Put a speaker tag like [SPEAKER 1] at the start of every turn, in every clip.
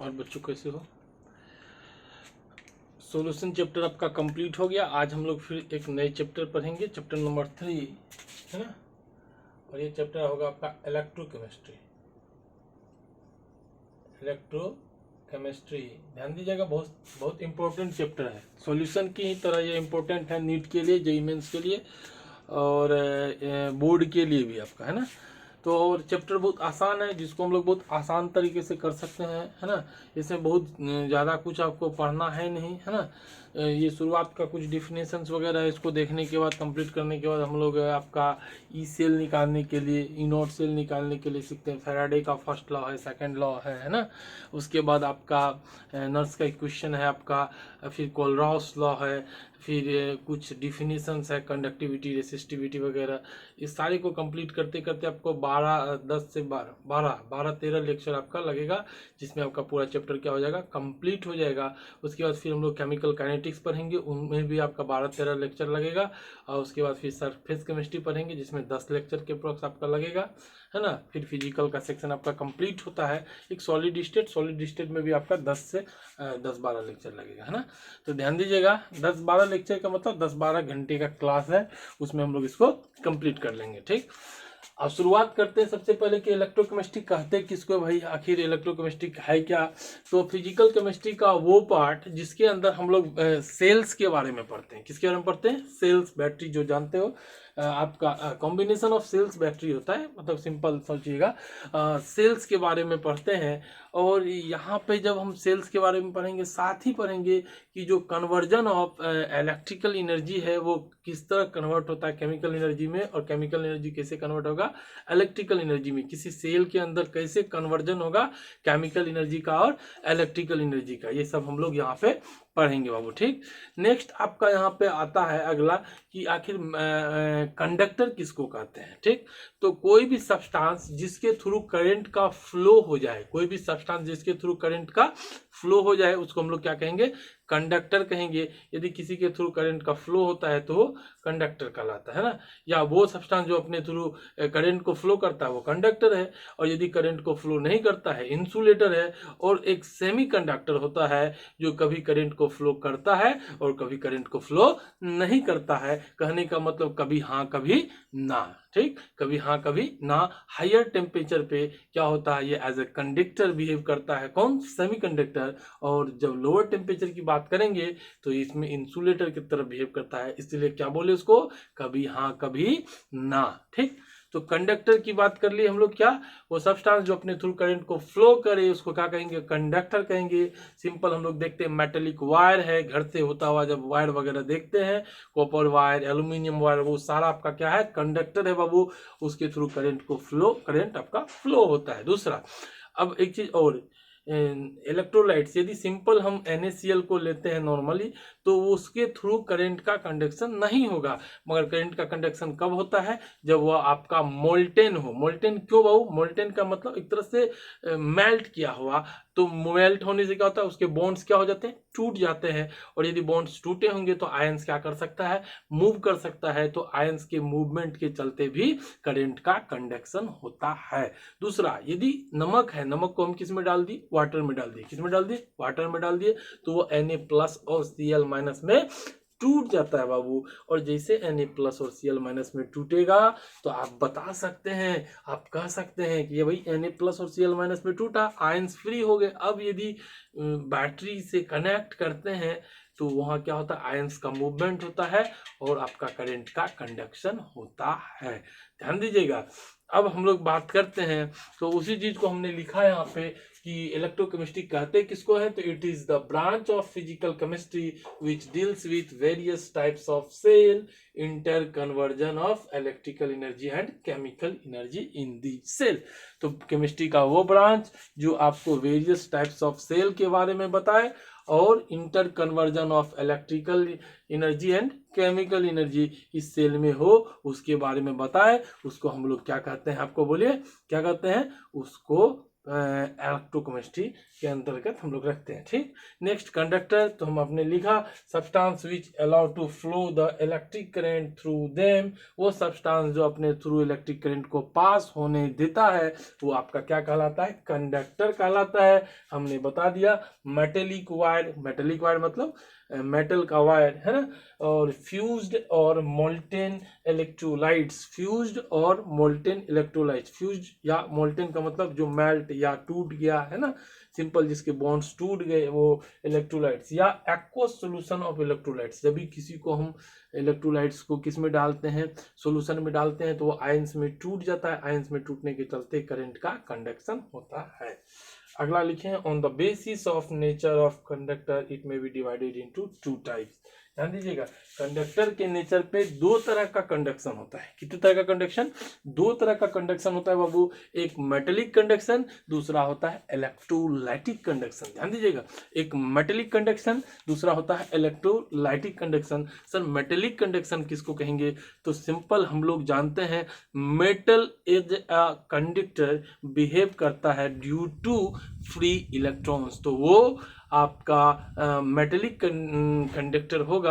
[SPEAKER 1] और बच्चों कैसे हो? सॉल्यूशन चैप्टर आपका कंप्लीट हो गया। आज हम लोग फिर एक नए चैप्टर पढ़ेंगे, चैप्टर नंबर 3, है ना। और ये चैप्टर होगा आपका इलेक्ट्रोकेमिस्ट्री। इलेक्ट्रोकेमिस्ट्री ध्यान दीजिएगा, बहुत बहुत इंपॉर्टेंट चैप्टर है। सॉल्यूशन की ही तरह ये इंपॉर्टेंट है, नीट के लिए, जेईई मेंस के लिए और बोर्ड के लिए भी आपका, है ना। तो और चैप्टर बहुत आसान है, जिसको हम लोग बहुत आसान तरीके से कर सकते हैं, है ना। इसमें बहुत ज़्यादा कुछ आपको पढ़ना है नहीं, है ना। ये शुरुआत का कुछ डिफिनेशंस वगैरह है, इसको देखने के बाद, कंप्लीट करने के बाद हम लोग आपका ई सेल निकालने के लिए, ई नॉट सेल निकालने के लिए सीखते हैं। फैराडे का फर्स्ट लॉ है, सेकंड लॉ है ना। उसके बाद आपका नर्स का इक्वेशन है आपका, फिर कोलरॉस लॉ है, फिर कुछ डिफिनीशंस है, कंडक्टिविटी, रेसिस्टिविटी वगैरह। इस सारे को कंप्लीट करते करते आपको 13 लेक्चर आपका लगेगा, जिसमें आपका पूरा चैप्टर क्या हो जाएगा, कंप्लीट हो जाएगा। उसके बाद फिर हम लोग केमिकल काइनेटिक्स पढ़ेंगे, उनमें भी आपका 12-13 लेक्चर लगेगा। और उसके बाद फिर सरफेस केमिस्ट्री पढ़ेंगे, जिसमें 10 लेक्चर के अप्रॉक्स आपका लगेगा, है ना। फिर फिजिकल का सेक्शन आपका कंप्लीट होता है। एक सॉलिड स्टेट में भी आपका 10-12 लेक्चर लगेगा, है ना। तो ध्यान दीजिएगा, 10-12 लेक्चर का मतलब 10-12 घंटे का क्लास है, उसमें हम लोग इसको कंप्लीट कर लेंगे, ठीक। अब शुरुआत करते हैं सबसे पहले कि इलेक्ट्रोकेमिस्ट्री कहते किसको भाई, आखिर इलेक्ट्रोकेमिस्ट्री है क्या। तो फिजिकल केमिस्ट्री का वो पार्ट जिसके अंदर हम लोग सेल्स के बारे में पढ़ते हैं। किसके बारे में पढ़ते हैं? सेल्स, बैटरी, जो जानते हो आपका कॉम्बिनेशन ऑफ सेल्स बैटरी होता है, मतलब सिंपल सोचिएगा, सेल्स के बारे में पढ़ते हैं। और यहाँ पे जब हम सेल्स के बारे में पढ़ेंगे, साथ ही पढ़ेंगे कि जो कन्वर्जन ऑफ इलेक्ट्रिकल एनर्जी है वो किस तरह कन्वर्ट होता है केमिकल एनर्जी में, और केमिकल एनर्जी कैसे कन्वर्ट होगा इलेक्ट्रिकल एनर्जी में, किसी सेल के अंदर कैसे कन्वर्जन होगा केमिकल एनर्जी का और इलेक्ट्रिकल एनर्जी का। ये सब हम लोग यहाँ पे पढ़ेंगे बाबू, ठीक। नेक्स्ट आपका यहाँ पे आता है अगला कि आखिर कंडक्टर किसको कहते हैं, ठीक। तो कोई भी सब्सटेंस जिसके थ्रू करंट का फ्लो हो जाए, कोई भी सब्सटेंस जिसके थ्रू करंट का फ्लो हो जाए, उसको हम लोग क्या कहेंगे? कंडक्टर कहेंगे। यदि किसी के थ्रू करंट का फ्लो होता है तो वो कंडक्टर कहलाता है ना। या वो सब्सटेंस जो अपने थ्रू करंट को फ्लो करता है वो कंडक्टर है। और यदि करंट को फ्लो नहीं करता है, इंसुलेटर है। और एक सेमी कंडक्टर होता है जो कभी करंट को फ्लो करता है और कभी करंट को फ्लो नहीं करता है। कहने का मतलब कभी हाँ कभी ना, ठीक। कभी हाँ कभी ना। हायर टेम्परेचर पे क्या होता है, ये एज ए कंडक्टर बिहेव करता है, कौन? सेमीकंडक्टर। और जब लोअर टेम्परेचर की बात करेंगे तो इसमें इंसुलेटर की तरह बिहेव करता है, इसलिए क्या बोले उसको? कभी हाँ कभी ना, ठीक। तो कंडक्टर की बात कर ली हम लोग, क्या? वो सब्सटेंस जो अपने थ्रू करंट को फ्लो करे उसको क्या कहेंगे? कंडक्टर कहेंगे। सिंपल हम लोग देखते हैं, मेटेलिक वायर है, घर से होता हुआ जब वायर वगैरह देखते हैं, कॉपर वायर, एल्यूमिनियम वायर, वो सारा आपका क्या है? कंडक्टर है बाबू। उसके थ्रू करंट आपका फ्लो होता है। दूसरा, अब एक चीज और, इलेक्ट्रोलाइट्स, यदि सिंपल हम NaCl को लेते हैं नॉर्मली, तो उसके थ्रू करंट का कंडक्शन नहीं होगा। मगर करंट का कंडक्शन कब होता है? जब वह आपका मोल्टेन हो। मोल्टेन क्यों बाबू? मोल्टेन का मतलब एक तरह से मेल्ट किया हुआ। तो मेल्ट होने से क्या होता है? उसके बॉन्ड्स क्या हो जाते हैं? टूट जाते हैं। और यदि बॉन्ड्स टूटे होंगे तो आयंस क्या कर सकता है? मूव कर सकता है। तो आयंस के मूवमेंट के चलते भी करंट का कंडक्शन होता है। दूसरा, यदि नमक है, नमक को हम किस में डाल दिए? वाटर में डाल दिए। किस में डाल दिए? वाटर में डाल दिए। तो वो Na+ और Cl- में टूट जाता है बाबू। और जैसे Na+ और Cl- में टूटेगा तो आप बता सकते हैं, आप कह सकते हैं कि ये भाई Na+ और Cl- में टूटा, आयंस फ्री हो गए। अब यदि बैटरी से कनेक्ट करते हैं तो वहां क्या होता है? आयंस का मूवमेंट होता है और आपका करंट का कंडक्शन होता है। ध्यान दीजिएगा। अब हम लोग बात करते हैं, तो उसी चीज को हमने लिखा है यहाँ पे कि इलेक्ट्रोकेमिस्ट्री कहते किसको है, तो it is the branch of physical chemistry which deals with various types of cell, inter conversion of electrical energy and chemical energy in the cell. तो केमिस्ट्री का वो ब्रांच जो आपको वेरियस टाइप्स ऑफ सेल के बारे में बताए और inter conversion of electrical energy and chemical energy इस सेल में हो, उसके बारे में बताए, उसको हम लोग क्या कहते हैं? आपको बोलिए क्या कहते हैं? उसको इलेक्ट्रोकेमिस्ट्री के अंतर्गत हम लोग रखते हैं। ठीक, नेक्स्ट कंडक्टर, तो हम आपने लिखा substance which allow to flow the electric current through them, वो सब्सटेंस जो अपने थ्रू इलेक्ट्रिक करंट को पास होने देता है वो आपका क्या कहलाता है, कंडक्टर कहलाता है। हमने बता दिया मेटेलिक वायर, मेटेलिक वायर मतलब मेटल का वायर है ना, और फ्यूज्ड और मोल्टेन इलेक्ट्रोलाइट्स, फ्यूज्ड और मोल्टेन इलेक्ट्रोलाइट्स, फ्यूज्ड या मोल्टेन का मतलब जो मेल्ट या टूट गया है ना, सिंपल जिसके बॉन्ड्स टूट गए वो इलेक्ट्रोलाइट्स, या एक्वस सॉल्यूशन ऑफ इलेक्ट्रोलाइट्स, जब भी किसी को हम इलेक्ट्रोलाइट्स को किस में डालते हैं, सॉल्यूशन में डालते हैं तो वो आयंस में टूट जाता है, आयंस में टूटने के चलते करंट का कंडक्शन होता है। अगला लिखे हैं on the basis of nature of conductor it may be divided into two types. ध्यान दीजिएगा, कंडक्टर के नेचर पे दो तरह का कंडक्शन होता है। कितने तरह का कंडक्शन, दो तरह का कंडक्शन होता है बाबू, एक मेटेलिक कंडक्शन, दूसरा होता है इलेक्ट्रोलाइटिक कंडक्शन। ध्यान दीजिएगा, एक मेटेलिक कंडक्शन, दूसरा होता है electrolytic conduction. Sir metallic conduction किसको कहेंगे, तो सिंपल हम लोग जानते हैं metal is a conductor behave करता है ड्यू टू फ्री इलेक्ट्रॉन्स, तो वो आपका मेटेलिक कंडक्टर होगा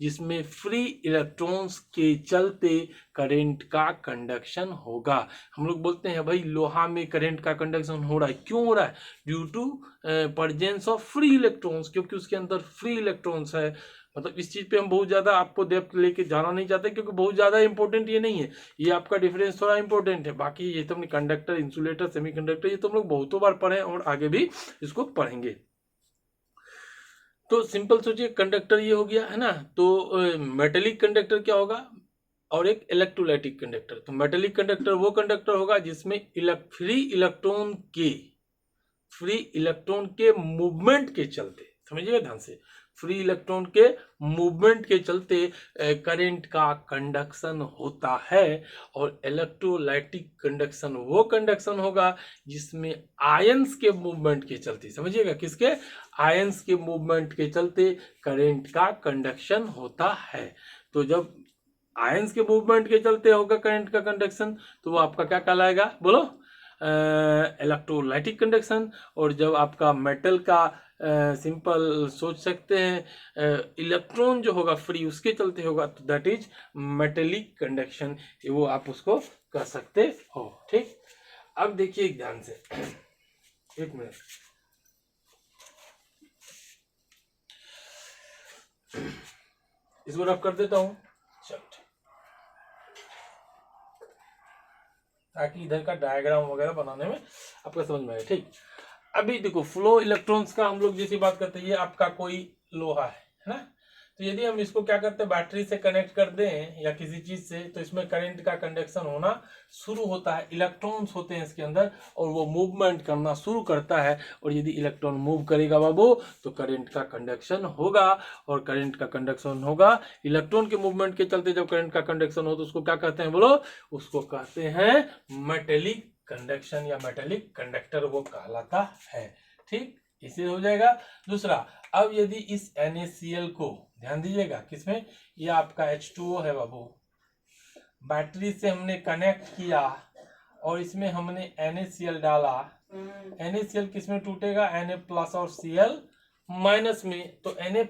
[SPEAKER 1] जिसमें फ्री इलेक्ट्रॉन्स के चलते करंट का कंडक्शन होगा। हम लोग बोलते हैं भाई लोहा में करंट का कंडक्शन हो रहा है, क्यों हो रहा है, due to presence of free electrons, क्योंकि उसके अंदर फ्री इलेक्ट्रॉन्स है। मतलब इस चीज पे हम बहुत ज्यादा आपको डेप्थ लेके जाना नहीं चाहते क्योंकि बहुत ज्यादा इंपॉर्टेंट ये नहीं है, ये आपका डिफरेंस थोड़ा इंपॉर्टेंट है, बाकी ये तो हमने कंडक्टर, इंसुलेटर, सेमीकंडक्टर ये तो हम लोग बहुतों बार पढ़े और आगे भी इसको पढ़ेंगे। तो सिंपल सोचिए कंडक्टर ये हो गया है ना, तो मेटेलिक कंडक्टर क्या होगा और एक इलेक्ट्रोलाइटिक कंडक्टर। तो मेटेलिक कंडक्टर वो कंडक्टर होगा जिसमें फ्री इलेक्ट्रॉन के मूवमेंट के चलते, समझिएगा ध्यान से, फ्री इलेक्ट्रॉन के मूवमेंट के चलते करंट का कंडक्शन होता है। और इलेक्ट्रोलाइटिक कंडक्शन वो कंडक्शन होगा जिसमें आयंस के मूवमेंट के चलते, समझिएगा किसके, आयंस के मूवमेंट के चलते करंट का कंडक्शन होता है। तो जब आयंस के मूवमेंट के चलते होगा करंट का कंडक्शन तो वो आपका क्या कहलाएगा, बोलो, इलेक्ट्रोलाइटिक कंडक्शन। और जब आपका मेटल का सिंपल सोच सकते हैं इलेक्ट्रॉन जो होगा फ्री उसके चलते होगा तो दैट इज मेटेलिक कंडक्शन, वो आप उसको कर सकते हो। ठीक, अब देखिए ध्यान से, एक मिनट, इसको रब कर देता हूं ताकि इधर का डायग्राम वगैरह बनाने में आपको समझ में आए। ठीक, अभी देखो फ्लो इलेक्ट्रॉन्स का हम लोग जैसी बात करते हैं, ये आपका कोई लोहा है ना, तो यदि हम इसको क्या करते हैं बैटरी से कनेक्ट कर दें या किसी चीज से तो इसमें करंट का कंडक्शन होना शुरू होता है, इलेक्ट्रॉन्स होते हैं इसके अंदर और वो मूवमेंट करना शुरू करता है। और यदि इलेक्ट्रॉन मूव करेगा बाबू तो करंट का कंडक्शन होगा, और करंट का कंडक्शन होगा इलेक्ट्रॉन के मूवमेंट के चलते। जब करंट का कंडक्शन हो तो उसको क्या कहते हैं, बोलो, उसको कहते हैं मेटेलिक कंडक्शन या मेटेलिक कंडक्टर वो कहलाता है। ठीक, इसे हो जाएगा। दूसरा, अब यदि इस NaCl को, ध्यान दीजिएगा किसमें, ये आपका H2O है बाबू, बैटरी से हमने कनेक्ट किया और इसमें हमने NaCl डाला, NaCl किसमें टूटेगा, Na+ और Cl- में, तो Na+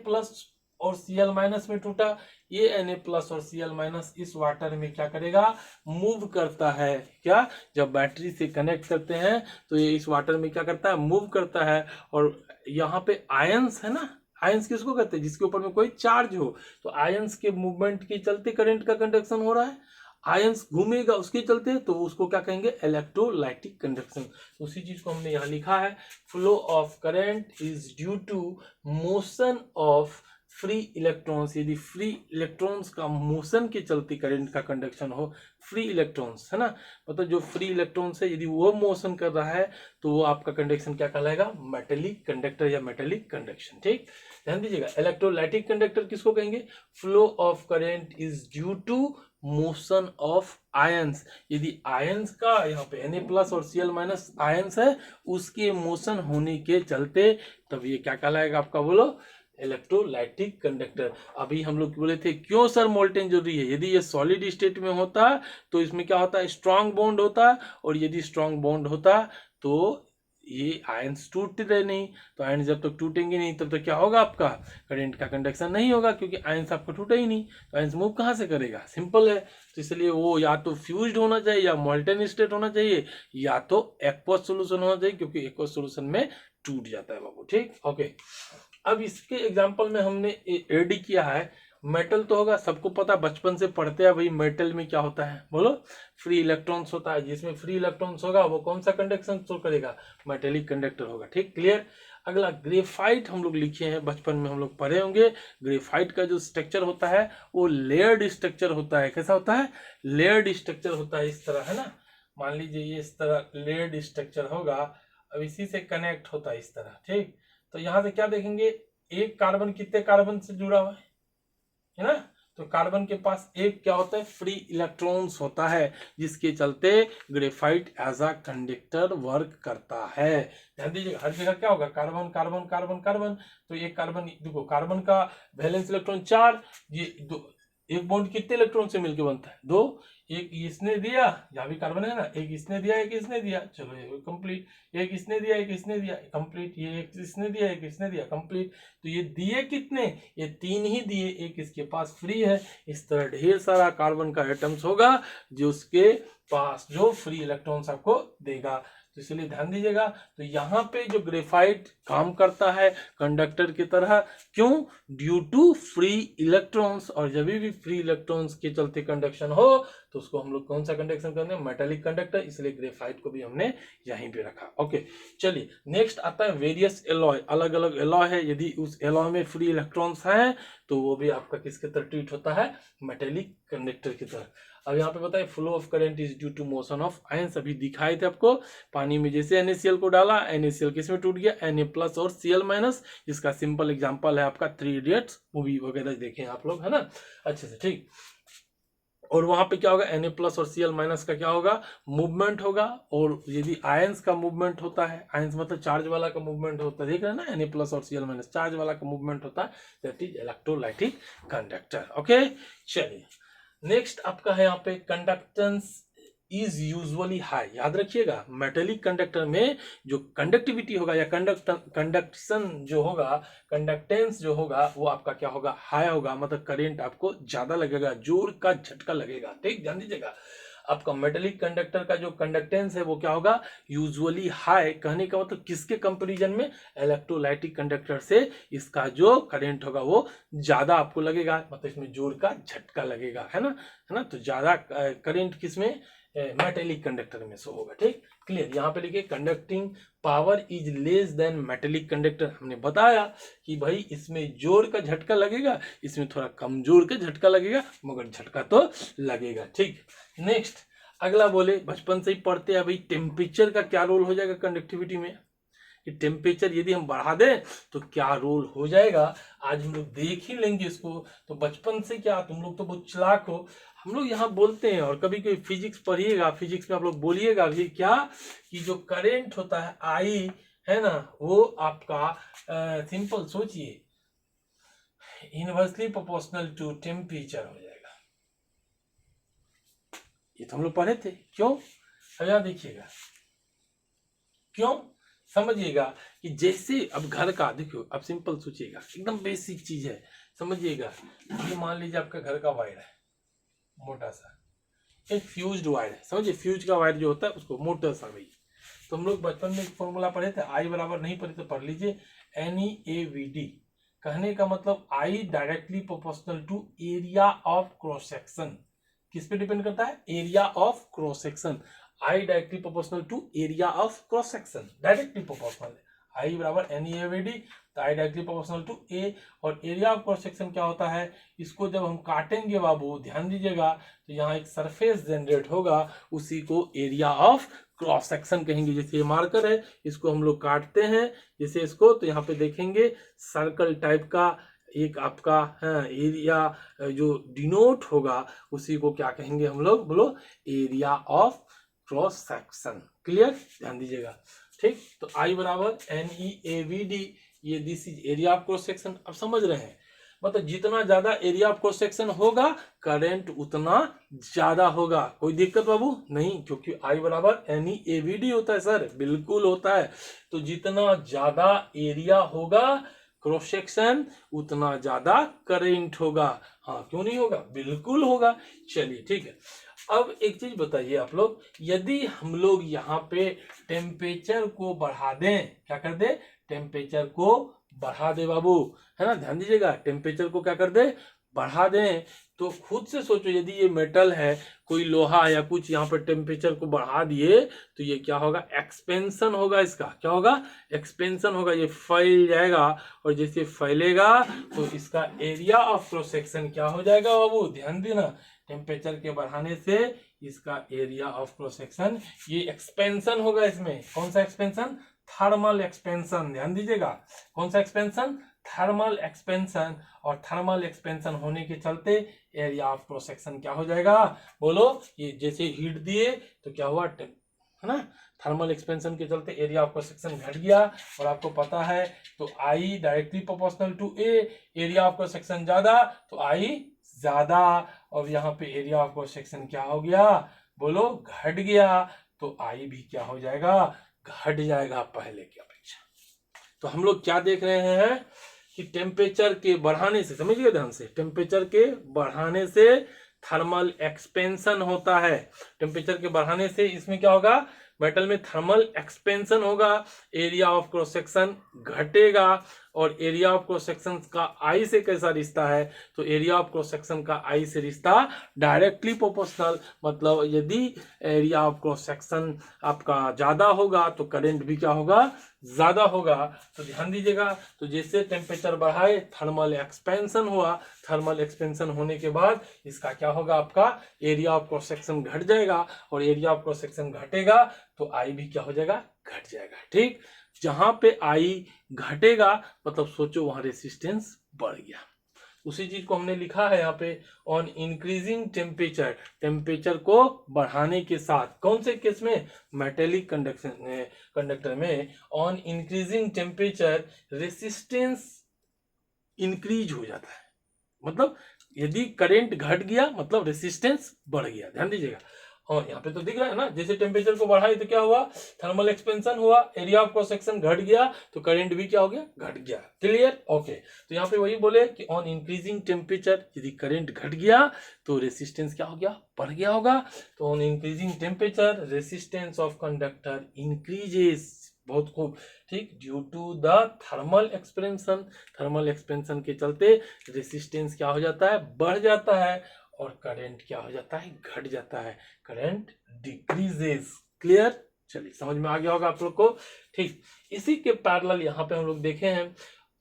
[SPEAKER 1] और Cl- में टूटा, ये Na+ और Cl- इस वाटर में क्या करेगा, मूव करता है। क्या, जब बैटरी से कनेक्ट करते हैं तो ये इस वाटर में क्या करता है, मूव करता है। और यहाँ पे आयंस है ना, आयंस किसको कहते हैं, जिसके ऊपर में कोई चार्ज हो, तो आयंस के मूवमेंट के चलते करंट का कंडक्शन हो रहा है, आयंस घूमेगा उसके चलते, तो उसको क्या कहेंगे, इलेक्ट्रोलाइटिक कंडक्शन। उसी चीज को हमने यहाँ लिखा है, flow of current is due to motion of free electrons. यदि फ्री इलेक्ट्रॉन्स का मोशन के चलते करंट का कंडक्शन हो, फ्री इलेक्ट्रॉन्स है ना, मतलब जो फ्री इलेक्ट्रॉन्स है यदि वो मोशन कर रहा है तो वो आपका कंडक्शन क्या कहलाएगा, मेटेलिक कंडक्टर या मेटेलिक कंडक्शन। ठीक, ध्यान दीजिएगा, इलेक्ट्रोलाइटिक कंडक्टर किसको कहेंगे, flow of current is due to motion of ions. यदि आयंस का यहाँ पे Na+ और Cl- आयंस है उसके मोशन होने के चलते तब ये क्या कहलाएगा आपका, बोलो, इलेक्ट्रोलाइटिक कंडक्टर। अभी हम लोग बोले थे क्यों सर मोल्टेन जरूरी है, यदि ये सॉलिड स्टेट में होता तो इसमें क्या होता है, स्ट्रांग बॉन्ड होता, और यदि स्ट्रांग बॉन्ड होता तो ये आयंस टूट रहे नहीं, तो आयंस जब तक टूटेंगे नहीं तब तक क्या होगा, आपका करंट का कंडक्शन नहीं होगा, क्योंकि आयंस आपका टूटा ही नहीं, तो आयंस मूव कहाँ से करेगा, सिंपल है। तो इसलिए वो या तो फ्यूज्ड होना चाहिए या मोल्टेन स्टेट होना चाहिए या तो एक्वस सोल्यूशन होना चाहिए, क्योंकि एक्वस सोल्यूशन में टूट जाता है बाबू, ठीक, ओके। अब इसके एग्जाम्पल में हमने एडी किया है, मेटल तो होगा, सबको पता, बचपन से पढ़ते हैं भाई, मेटल में क्या होता है, बोलो, फ्री इलेक्ट्रॉन्स होता है, जिसमें फ्री इलेक्ट्रॉन्स होगा वो कौन सा कंडक्शन शो करेगा, मेटेलिक कंडक्टर होगा, ठीक, क्लियर। अगला ग्रेफाइट हम लोग लिखे हैं, बचपन में हम लोग पढ़े होंगे। ग्रेफाइट का जो स्ट्रक्चर होता है वो लेयर्ड स्ट्रक्चर होता है, कैसा होता है, लेयर्ड स्ट्रक्चर होता है, इस तरह, है ना, मान लीजिए ये इस तरह लेयर्ड स्ट्रक्चर होगा, अब इसी से कनेक्ट होता है इस तरह, ठीक। तो यहाँ से क्या देखेंगे, एक कार्बन कितने कार्बन से जुड़ा हुआ है ना, तो कार्बन के पास एक क्या होता है, फ्री इलेक्ट्रॉन्स होता है, जिसके चलते graphite as a conductor work करता है। ध्यान दीजिएगा, हर जगह क्या होगा, कार्बन कार्बन कार्बन कार्बन, तो एक कार्बन, देखो कार्बन का वैलेंस इलेक्ट्रॉन 4, ये दो, एक बॉन्ड कितने इलेक्ट्रॉन से मिलकर बनता है, 2, एक इसने दिया, यहाँ भी कार्बन है ना, एक इसने दिया एक इसने दिया, चलो ये कंप्लीट, एक इसने दिया एक इसने दिया, कंप्लीट, ये एक इसने दिया एक इसने दिया, कंप्लीट। तो ये दिए कितने, ये 3 ही दिए, एक इसके पास फ्री है। इस तरह ढेर सारा कार्बन का एटम्स होगा जो उसके पास जो फ्री इलेक्ट्रॉन्स आपको देगा, तो इसलिए ध्यान दीजिएगा। तो यहाँ पे जो ग्रेफाइट काम करता है कंडक्टर की तरह, क्यों, ड्यू टू फ्री इलेक्ट्रॉन्स, और जब भी फ्री इलेक्ट्रॉन्स के चलते कंडक्शन हो तो उसको हम लोग कौन सा कंडक्शन करते हैं, मेटेलिक कंडक्टर, इसलिए ग्रेफाइट को भी हमने यहीं पे रखा, ओके। चलिए नेक्स्ट आता है वेरियस एलॉय, अलग अलग एलॉय है, यदि उस एलॉय में फ्री इलेक्ट्रॉन्स हैं तो वो भी आपका किसके तरह ट्रीट होता है, मेटेलिक कंडक्टर की तरह। अब यहाँ पे बताए flow of current is due to motion of ions, अभी दिखाए थे आपको, पानी में जैसे NaCl को डाला, NaCl किस में टूट गया, Na+ और Cl-, जिसका सिंपल एग्जांपल है आपका 3 इडियट्स मूवी वगैरह देखें आप लोग, है ना, अच्छे से, ठीक। और वहां पे क्या होगा, Na+ और Cl- का क्या होगा, मूवमेंट होगा, और यदि आयंस का मूवमेंट होता है, आयंस मतलब चार्ज वाला का मूवमेंट होता है, देख रहे हैं ना, Na+ और Cl- चार्ज वाला का मूवमेंट होता है, that is electrolytic conductor, okay. चलिए नेक्स्ट आपका है यहाँ पे कंडक्टेंस इज यूजुअली हाई, याद रखिएगा, मेटेलिक कंडक्टर में जो कंडक्टिविटी होगा या कंडक्शन जो होगा, कंडक्टेंस जो होगा वो आपका क्या होगा, हाई होगा, मतलब करंट आपको ज्यादा लगेगा, जोर का झटका लगेगा, ठीक, ध्यान दीजिएगा। आपका मेटेलिक कंडक्टर का जो कंडक्टेंस है वो क्या होगा, यूजुअली हाई, कहने का मतलब किसके कंपैरिजन में, इलेक्ट्रोलाइटिक कंडक्टर से इसका जो करंट होगा वो ज्यादा आपको लगेगा, मतलब इसमें जोर का झटका लगेगा, है ना, तो ज्यादा करंट किसमें, मेटेलिक कंडक्टर में शो होगा, ठीक, क्लियर। यहाँ पे लिखिए conducting power is less than metallic conductor, हमने बताया कि भाई इसमें जोर का झटका लगेगा, इसमें थोड़ा कमजोर का झटका लगेगा, मगर झटका तो लगेगा, ठीक। नेक्स्ट अगला बोले, बचपन से ही पढ़ते हैं भाई, टेम्परेचर का क्या रोल हो जाएगा कंडक्टिविटी में, कि टेम्परेचर यदि हम बढ़ा दें तो क्या रोल हो जाएगा, आज हम लोग देख ही लेंगे इसको। तो बचपन से क्या, तुम लोग तो बहुत चालाक हो, हम लोग यहाँ बोलते हैं, और कभी कभी फिजिक्स पढ़िएगा, फिजिक्स में आप लोग बोलिएगा भी क्या, कि जो करंट होता है आई, है ना, वो आपका सिंपल सोचिए, इनवर्सली प्रोपोर्शनल टू टेम्परेचर हो जाएगा, ये तो हम लोग पढ़े थे, क्यों, अब यहाँ देखिएगा, क्यों, समझिएगा कि जैसे अब घर का, देखो अब सिंपल सोचिएगा, एकदम बेसिक चीज है, समझिएगा, ये मान लीजिए आपका घर का वायर है, मोटा सा, एक फ्यूज्ड वायर है, समझिए फ्यूज का वायर जो होता है उसको, मोटा सा भाई, तो हम लोग बचपन में एक फॉर्मूला पढ़े थे, आई बराबर, नहीं पढ़े तो पढ़ लीजिए, NeAVD, कहने का मतलब I directly proportional to area of cross section, किस पे डिपेंड करता है, area of cross section, I directly proportional to area of cross section, directly proportional है, आई बराबर NeAVD, तो I directly proportional to A, और एरिया ऑफ क्रॉस सेक्शन क्या होता है, इसको जब हम काटेंगे बाबू, ध्यान दीजिएगा, तो यहाँ एक सरफेस जनरेट होगा, उसी को एरिया ऑफ क्रॉस सेक्शन कहेंगे। जैसे ये मार्कर है, इसको हम लोग काटते हैं जैसे इसको, तो यहाँ पे देखेंगे सर्कल टाइप का एक आपका एरिया जो डिनोट होगा, उसी को क्या कहेंगे हम लोग, बोलो, area of cross section, clear, ध्यान दीजिएगा, ठीक। तो आई बराबर NeAVD, ये this is area of cross section, अब समझ रहे हैं। मतलब जितना ज्यादा एरिया ऑफ क्रॉस सेक्शन होगा करंट उतना ज्यादा होगा। कोई दिक्कत बाबू नहीं, क्योंकि आई बराबर एनी एवीडी होता है सर, बिल्कुल होता है। तो जितना ज्यादा एरिया होगा क्रॉस सेक्शन उतना ज्यादा करंट होगा। हाँ क्यों नहीं होगा, बिल्कुल होगा। चलिए ठीक है, अब एक चीज बताइए आप लोग, यदि हम लोग यहाँ पे टेम्परेचर को बढ़ा दें, क्या कर दे, टेम्परेचर को बढ़ा दे बाबू, है ना, ध्यान दीजिएगा, टेम्परेचर को क्या कर दे, बढ़ा दें। तो खुद से सोचो, यदि ये मेटल है, कोई लोहा या कुछ, यहाँ पर टेम्परेचर को बढ़ा दिए तो ये क्या होगा, एक्सपेंशन होगा, इसका क्या होगा, एक्सपेंशन होगा, ये फैल जाएगा। और जैसे फैलेगा तो इसका एरिया ऑफ क्रॉस सेक्शन क्या हो जाएगा बाबू, ध्यान देना, टेम्परेचर के बढ़ाने से इसका एरिया ऑफ क्रॉस सेक्शन, ये एक्सपेंशन होगा। इसमें कौन सा एक्सपेंशन, थर्मल एक्सपेंशन, ध्यान दीजिएगा, कौन सा एक्सपेंशन, थर्मल एक्सपेंशन। और थर्मल एक्सपेंशन होने के चलते एरिया ऑफ क्रॉस सेक्शन क्या हो जाएगा, बोलो, ये जैसे हीट दिए तो क्या हुआ, है ना, थर्मल एक्सपेंशन के चलते एरिया ऑफ क्रॉस सेक्शन घट गया। और आपको पता है तो I directly proportional to A, area of cross section ज्यादा तो आई ज्यादा। और यहाँ पे एरिया ऑफ क्रॉस सेक्शन क्या हो गया, बोलो, घट गया, तो आई भी क्या हो जाएगा, घट जाएगा पहले की अपेक्षा। तो हम लोग क्या देख रहे हैं कि टेम्परेचर के बढ़ाने से, समझिए ध्यान से, टेम्परेचर के बढ़ाने से थर्मल एक्सपेंशन होता है। टेम्परेचर के बढ़ाने से इसमें क्या होगा, मेटल में थर्मल एक्सपेंशन होगा, एरिया ऑफ क्रॉस सेक्शन घटेगा। और एरिया ऑफ क्रॉस सेक्शन का आई से कैसा रिश्ता है, तो एरिया ऑफ क्रॉस सेक्शन का आई से रिश्ता डायरेक्टली प्रोपोर्शनल, मतलब यदि एरिया ऑफ क्रॉस सेक्शन आपका ज्यादा होगा तो करंट भी क्या होगा, ज्यादा होगा। तो ध्यान दीजिएगा, तो जैसे टेम्परेचर बढ़ाए थर्मल एक्सपेंशन हुआ, थर्मल एक्सपेंशन होने के बाद इसका क्या होगा, आपका एरिया ऑफ क्रॉस सेक्शन घट जाएगा। और एरिया ऑफ क्रॉस सेक्शन घटेगा तो आई भी क्या हो जाएगा, घट जाएगा। ठीक, जहां पे आई घटेगा मतलब सोचो वहां रेसिस्टेंस बढ़ गया। उसी चीज को हमने लिखा है यहाँ पे, ऑन इंक्रीजिंग टेम्परेचर, टेम्परेचर को बढ़ाने के साथ, कौन से केस में, मेटेलिक कंडक्टर में, on increasing temperature resistance increase हो जाता है। मतलब यदि करंट घट गया मतलब रेसिस्टेंस बढ़ गया, ध्यान दीजिएगा। और यहाँ पे तो दिख रहा है ना, जैसे टेम्परेचर को बढ़ाई तो क्या हुआ, थर्मल एक्सपेंशन हुआ, एरिया ऑफ क्रॉस सेक्शन घट गया तो करंट भी क्या हो गया, घट गया। Clear, okay. तो यहाँ पे वही बोले कि ऑन इंक्रीजिंग टेम्परेचर, यदि करंट घट गया तो रेसिस्टेंस क्या हो गया, बढ़ गया होगा। तो on increasing temperature resistance of conductor increases, बहुत खूब, ठीक, due to the thermal expansion, thermal expansion के चलते रेसिस्टेंस क्या हो जाता है, बढ़ जाता है। और करंट क्या हो जाता है, घट जाता है, करंट डिक्रीजेस। क्लियर, चलिए समझ में आ गया होगा आप लोग को। ठीक, इसी के पैरेलल यहाँ पे हम लोग देखे हैं,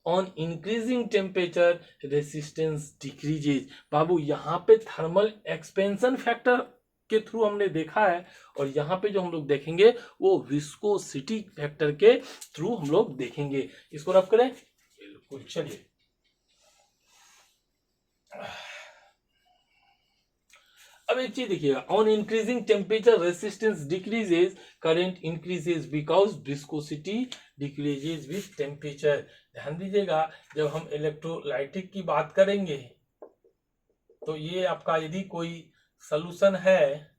[SPEAKER 1] on increasing temperature resistance decreases. बाबू यहाँ पे थर्मल एक्सपेंशन फैक्टर के थ्रू हमने देखा है, और यहाँ पे जो हम लोग देखेंगे वो विस्कोसिटी फैक्टर के थ्रू हम लोग देखेंगे। इसको रफ करें, बिल्कुल, चलिए। अब एक चीज देखिएगा, on increasing temperature resistance decreases, current increases because viscosity decreases with temperature. ध्यान दीजिएगा, जब हम इलेक्ट्रोलाइटिक की बात करेंगे तो ये आपका यदि कोई सोल्यूशन है,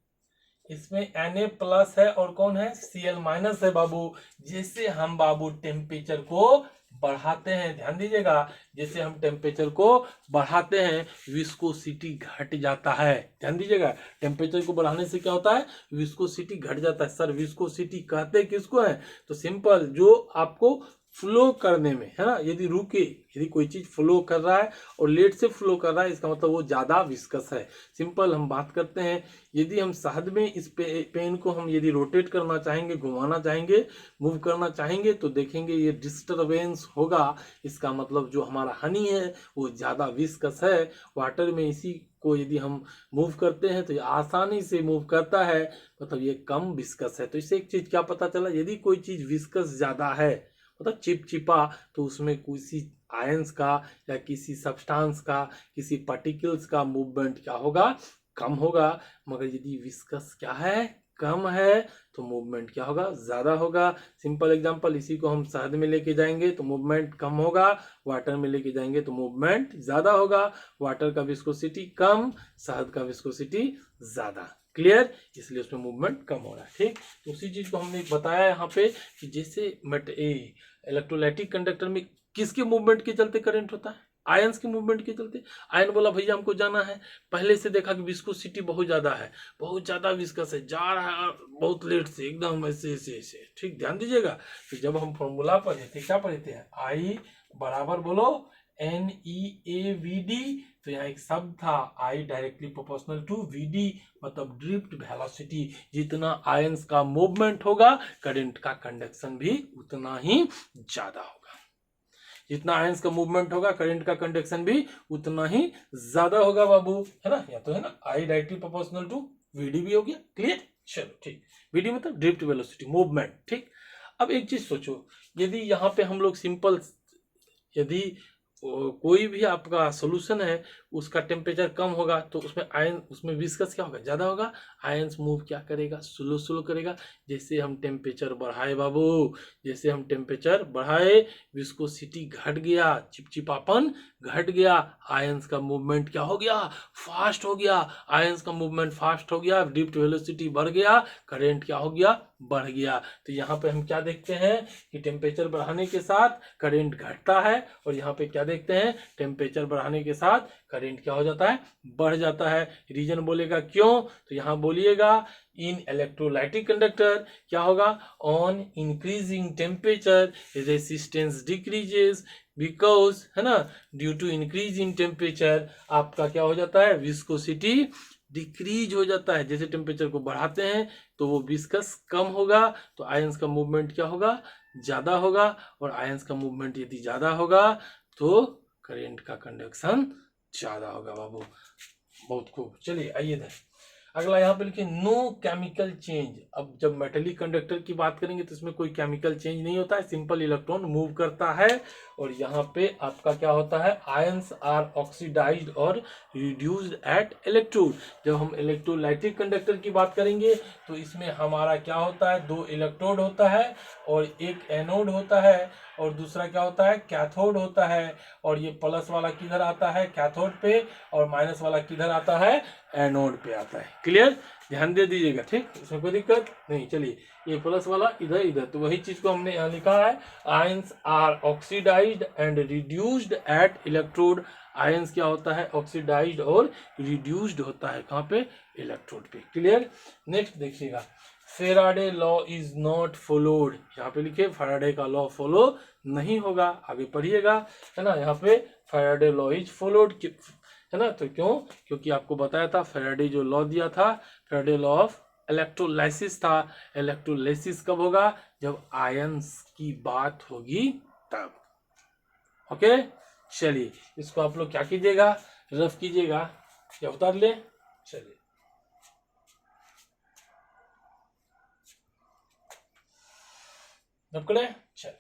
[SPEAKER 1] इसमें Na+ है और कौन है, Cl- है बाबू। जैसे हम बाबू टेम्परेचर को बढ़ाते हैं, ध्यान दीजिएगा, जैसे हम टेम्परेचर को बढ़ाते हैं विस्कोसिटी घट जाता है। ध्यान दीजिएगा, टेम्परेचर को बढ़ाने से क्या होता है, विस्कोसिटी घट जाता है। सर विस्कोसिटी कहते किसको है, तो सिंपल, जो आपको फ्लो करने में, है ना, यदि रुके, यदि कोई चीज फ्लो कर रहा है और लेट से फ्लो कर रहा है, इसका मतलब वो ज्यादा विस्कस है। सिंपल हम बात करते हैं, यदि हम शहद में इस पेन को हम यदि रोटेट करना चाहेंगे, घुमाना चाहेंगे, मूव करना चाहेंगे, तो देखेंगे ये डिस्टरबेंस होगा। इसका मतलब जो हमारा हनी है वो ज्यादा विस्कस है। वाटर में इसी को यदि हम मूव करते हैं तो ये आसानी से मूव करता है, मतलब ये कम विस्कस है। तो इससे एक चीज क्या पता चला, यदि कोई चीज विस्कस ज्यादा है, मतलब चिपचिपा, तो उसमें किसी आयंस का या किसी सब्सटेंस का, किसी पार्टिकल्स का मूवमेंट क्या होगा, कम होगा। मगर यदि विस्कस क्या है, कम है तो मूवमेंट क्या होगा, ज्यादा होगा। सिंपल एग्जांपल, इसी को हम शहद में लेके जाएंगे तो मूवमेंट कम होगा, वाटर में लेके जाएंगे तो मूवमेंट ज्यादा होगा। वाटर का विस्कोसिटी कम, शहद का विस्कोसिटी ज्यादा। क्लियर? इसलिए उसमें मूवमेंट कम हो रहा है। ठीक, तो उसी चीज को हमने बताया यहाँ पे कि जैसे इलेक्ट्रोलाइटिक कंडक्टर में किसके मूवमेंट के चलते करंट होता है, आयंस के मूवमेंट के चलते। आयन बोला भैया हमको जाना है, पहले से देखा कि विस्कोसिटी बहुत ज्यादा है, बहुत ज्यादा विस्कस है, जा रहा है बहुत लेट से, एकदम ऐसे ऐसे ऐसे। ठीक, ध्यान दीजिएगा। तो जब हम फॉर्मूला पढ़े थे, क्या पढ़े थे, आई बराबर बोलो NeAVD, तो यहाँ एक शब्द था I directly proportional to VD, मतलब ड्रिफ्ट वेलोसिटी। जितना आयंस का मूवमेंट होगा करंट का कंडक्शन भी उतना ही ज्यादा होगा। जितना आयंस का मूवमेंट होगा करंट का कंडक्शन भी उतना ही ज्यादा होगा बाबू, है ना। या तो है ना I directly proportional to VD भी हो गया। क्लियर? चलो ठीक, VD मतलब ड्रिफ्ट वेलोसिटी, मूवमेंट। ठीक, अब एक चीज सोचो, यदि यहाँ पे हम लोग सिंपल, यदि कोई भी आपका सोल्यूशन है उसका टेम्परेचर कम होगा तो उसमें आयन, उसमें विस्कस क्या होगा, ज्यादा होगा। आयंस मूव क्या करेगा, स्लो स्लो करेगा। जैसे हम टेम्परेचर बढ़ाए बाबू, जैसे हम टेम्परेचर बढ़ाए, विस्कोसिटी घट गया, चिपचिपापन घट गया, आयंस का मूवमेंट क्या हो गया, फास्ट हो गया। आयंस का मूवमेंट फास्ट हो गया, ड्रिफ्ट वेलोसिटी बढ़ गया, करंट क्या हो गया, बढ़ गया। तो यहाँ पे हम क्या देखते हैं कि टेम्परेचर बढ़ाने के साथ करंट घटता है, और यहाँ पे क्या देखते हैं, टेम्परेचर बढ़ाने के साथ करंट क्या हो जाता है, बढ़ जाता है। रीजन बोलेगा क्यों, तो यहाँ बोलिएगा इन इलेक्ट्रोलाइटिक कंडक्टर क्या होगा, on increasing temperature resistance decreases, because, है ना, due to increase in temperature आपका क्या हो जाता है, विस्कोसिटी डिक्रीज हो जाता है। जैसे टेम्परेचर को बढ़ाते हैं तो वो विस्कस कम होगा, तो आयंस का मूवमेंट क्या होगा, ज्यादा होगा, और आयंस का मूवमेंट यदि ज्यादा होगा तो करंट का कंडक्शन ज्यादा होगा बाबू। बहुत खूब, चलिए आइए इधर। अगला यहाँ पे लिखिए नो केमिकल चेंज। अब जब मेटेलिक कंडक्टर की बात करेंगे तो इसमें कोई केमिकल चेंज नहीं होता है, सिंपल इलेक्ट्रॉन मूव करता है। और यहाँ पे आपका क्या होता है, आयंस आर ऑक्सीडाइज्ड और रिड्यूस्ड एट इलेक्ट्रोड। जब हम इलेक्ट्रोलाइटिक कंडक्टर की बात करेंगे तो इसमें हमारा क्या होता है, दो इलेक्ट्रोड होता है और एक एनोड होता है, और दूसरा क्या होता है, कैथोड होता है। और ये प्लस वाला किधर आता है, कैथोड पे, और माइनस वाला किधर आता है, एनोड पे आता है। क्लियर? ध्यान दे दीजिएगा। ठीक, इसमें कोई दिक्कत नहीं। चलिए, ये प्लस वाला इधर इधर, तो वही चीज को हमने यहाँ लिखा है, ions are oxidised and reduced at electrode. Ions क्या होता है, ऑक्सीडाइज्ड और रिड्यूस्ड होता है, कहाँ पे, इलेक्ट्रोड पे। क्लियर? नेक्स्ट देखिएगा, Faraday law is not followed. यहाँ पे लिखे फेराडे का लॉ फॉलो नहीं होगा, आगे पढ़िएगा, है ना। यहाँ पे फेराडे लॉ इज फॉलोड, है ना। तो क्यों, क्योंकि आपको बताया था फेराडे जो लॉ दिया था, फेराडे लॉ ऑफ इलेक्ट्रोलाइसिस था। इलेक्ट्रोलाइसिस कब होगा, जब आयंस की बात होगी तब। ओके, चलिए इसको आप लोग क्या कीजिएगा, रफ कीजिएगा, क्या उतार ले। चलिए, रफ करें, चलिए।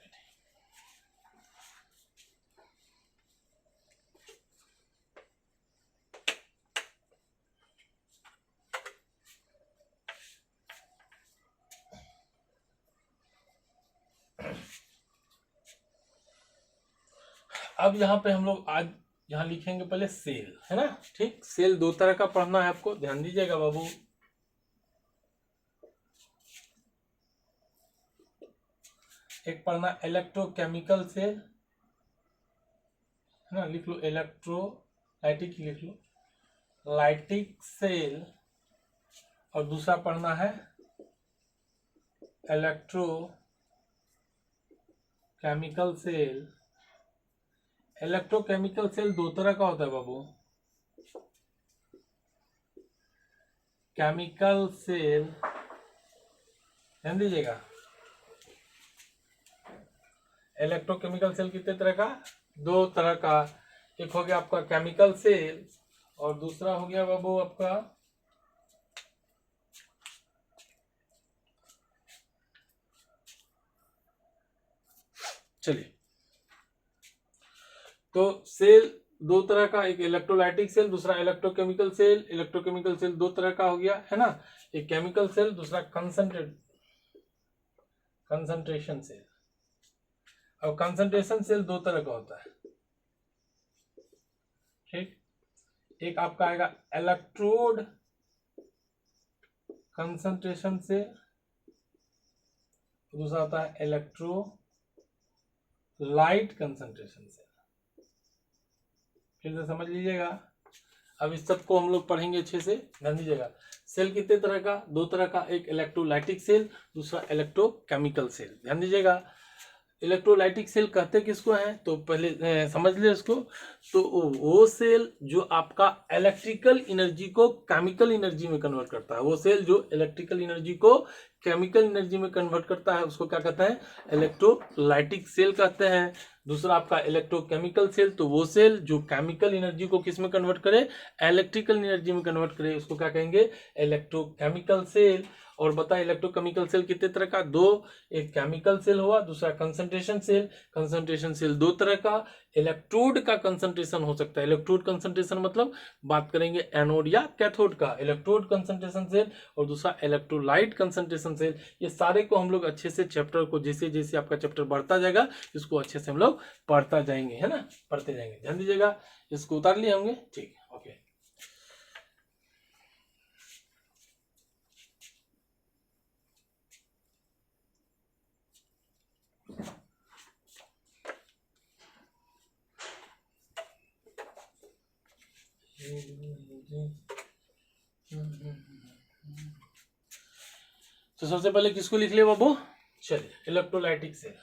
[SPEAKER 1] अब यहाँ पे हम लोग आज यहाँ लिखेंगे पहले सेल, है ना। ठीक, सेल दो तरह का पढ़ना है आपको, ध्यान दीजिएगा बाबू। एक पढ़ना इलेक्ट्रोकेमिकल सेल, है ना, लिख लो इलेक्ट्रोलाइटिक, लिख लो लाइटिक सेल। और दूसरा पढ़ना है इलेक्ट्रोकेमिकल सेल। इलेक्ट्रोकेमिकल सेल दो तरह का होता है बाबू। केमिकल सेल, ध्यान दीजिएगा, इलेक्ट्रोकेमिकल सेल कितने तरह का, दो तरह का। एक हो गया आपका केमिकल सेल, और दूसरा हो गया बाबू आपका चलिए, तो सेल दो तरह का, एक इलेक्ट्रोलाइटिक सेल, दूसरा इलेक्ट्रोकेमिकल सेल। इलेक्ट्रोकेमिकल सेल दो तरह का हो गया है ना, एक केमिकल सेल, दूसरा कंसंट्रेशन सेल। अब कंसंट्रेशन सेल दो तरह का होता है, ठीक। एक आपका आएगा इलेक्ट्रोड कंसंट्रेशन सेल, दूसरा होता है इलेक्ट्रोलाइट कंसंट्रेशन सेल। फिर से समझ लीजिएगा। अब इस सबको हम लोग पढ़ेंगे अच्छे से, ध्यान दीजिएगा। सेल कितने तरह का, दो तरह का, एक इलेक्ट्रोलाइटिक सेल, दूसरा इलेक्ट्रोकेमिकल सेल। ध्यान दीजिएगा। इलेक्ट्रोलाइटिक सेल कहते किसको हैं, तो पहले समझ ले इसको। तो वो सेल जो आपका इलेक्ट्रिकल एनर्जी को केमिकल एनर्जी में कन्वर्ट करता है, वो सेल जो इलेक्ट्रिकल एनर्जी को केमिकल एनर्जी में कन्वर्ट करता है, उसको क्या कहते हैं, इलेक्ट्रोलाइटिक सेल कहते हैं। दूसरा आपका इलेक्ट्रोकेमिकल सेल, तो वो सेल जो केमिकल एनर्जी को किस में कन्वर्ट करे, इलेक्ट्रिकल एनर्जी में कन्वर्ट करे, उसको क्या कहेंगे, इलेक्ट्रोकेमिकल सेल। और बता इलेक्ट्रोकेमिकल सेल कितने तरह का, दो, एक केमिकल सेल हुआ, दूसरा कंसंट्रेशन सेल। कंसंट्रेशन सेल दो तरह का, इलेक्ट्रोड का कंसंट्रेशन हो सकता है, इलेक्ट्रोड कंसंट्रेशन मतलब बात करेंगे एनोड या कैथोड का, इलेक्ट्रोड कंसंट्रेशन सेल, और दूसरा इलेक्ट्रोलाइट कंसंट्रेशन सेल। ये सारे को हम लोग अच्छे से चैप्टर को, जैसे जैसे आपका चैप्टर बढ़ता जाएगा, इसको अच्छे से हम लोग पढ़ता जाएंगे, है ना, पढ़ते जाएंगे। ध्यान दीजिएगा। इसको उतार लिए होंगे, ठीक, ओके। तो सबसे पहले किसको लिख लिया बाबू, चलिए इलेक्ट्रोलाइटिक सेल।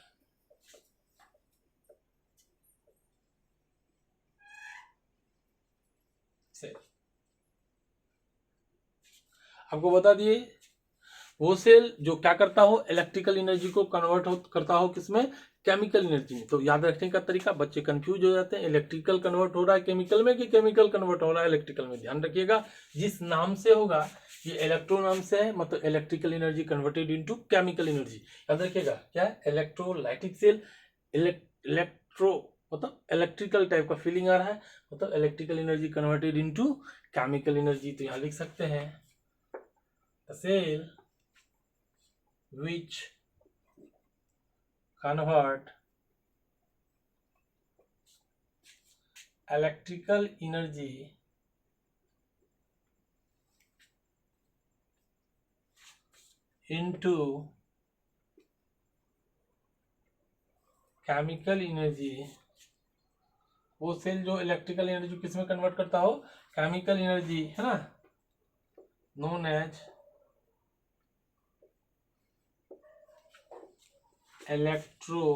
[SPEAKER 1] आपको बता दिए, वो सेल जो क्या करता हो, इलेक्ट्रिकल एनर्जी को कन्वर्ट करता हो किसमें, केमिकल एनर्जी में। तो याद रखने का तरीका, बच्चे कंफ्यूज हो जाते हैं, इलेक्ट्रिकल कन्वर्ट हो रहा है केमिकल में कि केमिकल कन्वर्ट हो रहा है इलेक्ट्रिकल में। ध्यान रखिएगा, जिस नाम से होगा, ये इलेक्ट्रो नाम से है, मतलब electrical energy converted into chemical energy. याद रखिएगा, क्या है, इलेक्ट्रोलाइटिक सेल, इलेक्ट्रो मतलब इलेक्ट्रिकल टाइप का फीलिंग आ रहा है, मतलब electrical energy converted into chemical energy. तो यहां लिख सकते हैं the cell which convert electrical energy into chemical energy। वो सेल जो इलेक्ट्रिकल एनर्जी किस में कन्वर्ट करता हो, केमिकल एनर्जी, है ना, नोन एज इलेक्ट्रोलाइटिक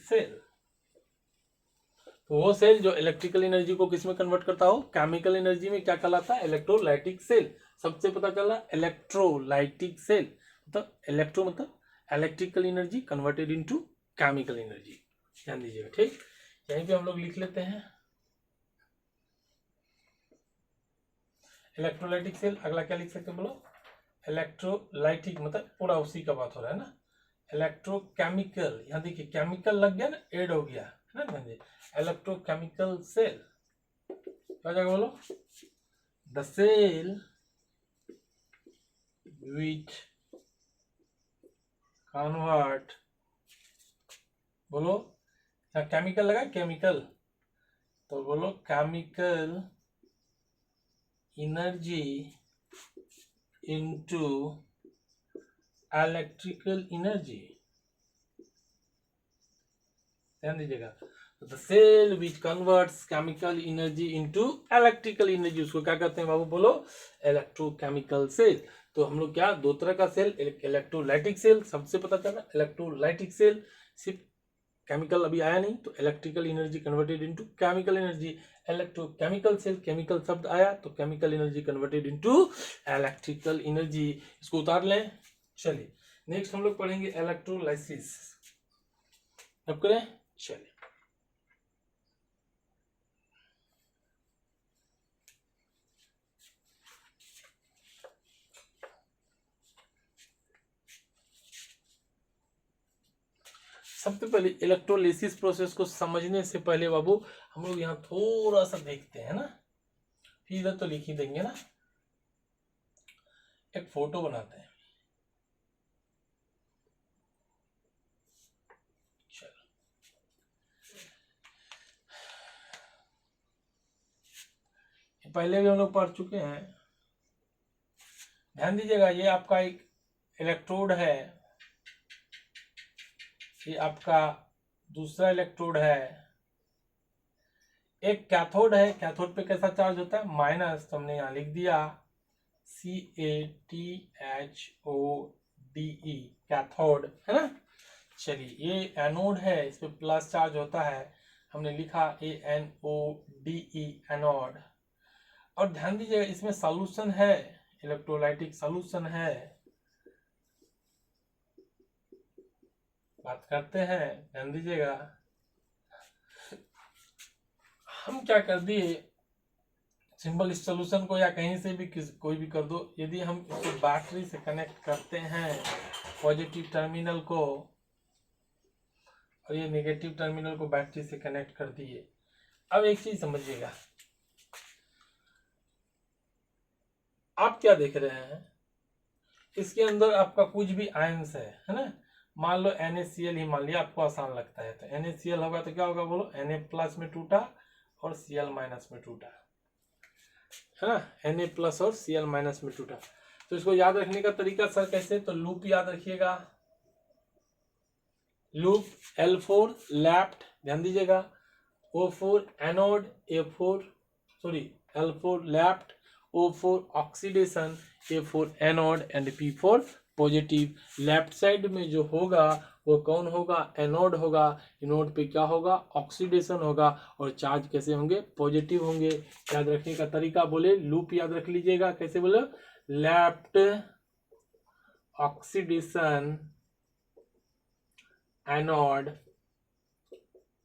[SPEAKER 1] सेल। तो वो सेल जो इलेक्ट्रिकल एनर्जी को किस में कन्वर्ट करता हो, केमिकल एनर्जी में, क्या कहलाता है, इलेक्ट्रोलाइटिक सेल। सबसे पता चला इलेक्ट्रोलाइटिक सेल मतलब इलेक्ट्रो मतलब electrical energy converted into chemical energy. ध्यान दीजिएगा, ठीक। यहीं पे हम लोग लिख लेते हैं इलेक्ट्रोलाइटिक सेल। अगला क्या लिख सकते हैं बोलो, इलेक्ट्रोलाइटिक मतलब पूरा उसी का बात हो रहा है ना। इलेक्ट्रोकेमिकल, यहाँ देखिए केमिकल लग गया ना, एड हो गया है ना, इलेक्ट्रोकेमिकल सेल क्या जाएगा बोलो, द सेल विच कन्वर्ट, बोलो यहाँ केमिकल लगा, केमिकल, तो बोलो chemical energy into electrical energy. ध्यान दीजिएगा, the cell which converts chemical energy into electrical energy, उसको क्या कहते हैं बाबू, बोलो इलेक्ट्रोकेमिकल सेल। तो हम लोग क्या, दो तरह का सेल, इलेक्ट्रोलाइटिक सेल, सबसे पता चला इलेक्ट्रोलाइटिक सेल, सिर्फ केमिकल अभी आया नहीं, तो electrical energy converted into chemical energy. Electrochemical cell, chemical शब्द आया तो chemical energy converted into electrical energy. इसको उतार लें। चलिए नेक्स्ट हम लोग पढ़ेंगे इलेक्ट्रोलाइसिस। अब करें, चलिए सबसे पहले इलेक्ट्रोलिसिस प्रोसेस को समझने से पहले बाबू हम लोग यहाँ थोड़ा सा देखते हैं ना, फिर इधर तो लिख ही देंगे ना, एक फोटो बनाते हैं। चलो पहले भी हम लोग पढ़ चुके हैं, ध्यान दीजिएगा। ये आपका एक इलेक्ट्रोड है, ये आपका दूसरा इलेक्ट्रोड है, एक कैथोड है। कैथोड पे कैसा चार्ज होता है? माइनस, तो हमने यहाँ लिख दिया CATHODE, कैथोड है ना। चलिए ये एनोड है, इस पे प्लस चार्ज होता है, हमने लिखा ANODE, एनोड। और ध्यान दीजिएगा इसमें सॉल्यूशन है, इलेक्ट्रोलाइटिक सॉल्यूशन है। बात करते हैं, ध्यान दीजिएगा। हम क्या कर दिए, सिंपल इस सोल्यूशन को या कहीं से भी कोई भी कर दो, यदि हम इसको बैटरी से कनेक्ट करते हैं, पॉजिटिव टर्मिनल को, और ये नेगेटिव टर्मिनल को बैटरी से कनेक्ट कर दिए। अब एक चीज समझिएगा, आप क्या देख रहे हैं, इसके अंदर आपका कुछ भी आयंस है ना। मान लो NaCl ही मान लिया, आपको आसान लगता है, तो NaCl होगा तो क्या होगा बोलो, Na प्लस में टूटा और Cl माइनस में टूटा, है ना। Na प्लस और Cl माइनस में टूटा। तो इसको याद रखने का तरीका सर कैसे, तो लूप याद रखिएगा, लूप L4 लेफ्ट, ध्यान दीजिएगा, O4 anode, L4 left, O4 oxidation, A4 anode and P4 positive. Left side में जो होगा वो कौन होगा, एनोड होगा। एनोड पे क्या होगा, ऑक्सीडेशन होगा, और चार्ज कैसे होंगे, पॉजिटिव होंगे। याद रखने का तरीका बोले, लूप याद रख लीजिएगा, कैसे बोले, लेफ्ट ऑक्सीडेशन एनोड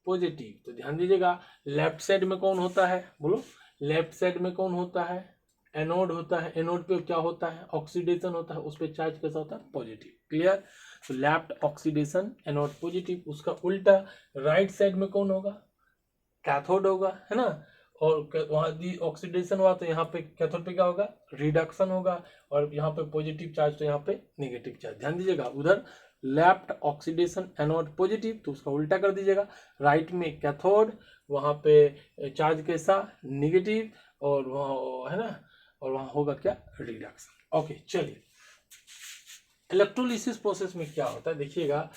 [SPEAKER 1] पॉजिटिव। तो ध्यान दीजिएगा लेफ्ट साइड में कौन होता है, बोलो, लेफ्ट साइड में कौन होता है, एनोड होता है। एनोड पे क्या होता है, ऑक्सीडेशन होता है, उस पर चार्ज कैसा होता है, पॉजिटिव। क्लियर। तो लेफ्ट ऑक्सीडेशन एनोड पॉजिटिव। उसका उल्टा राइट साइड में कौन होगा, कैथोड होगा, है ना। और वहां ऑक्सीडेशन हुआ तो यहाँ पे कैथोड पे क्या होगा, रिडक्शन होगा, और यहाँ पे पॉजिटिव चार्ज तो यहाँ पे नेगेटिव चार्ज। ध्यान दीजिएगा उधर लेफ्ट ऑक्सीडेशन एनोड पॉजिटिव, तो उसका उल्टा कर दीजिएगा, राइट में कैथोड, वहां पे चार्ज कैसा, नेगेटिव, और वहाँ है ना, और वहां होगा क्या, रिडक्शन। ओके चलिए, इलेक्ट्रोलिसिस प्रोसेस में क्या होता है देखिएगा,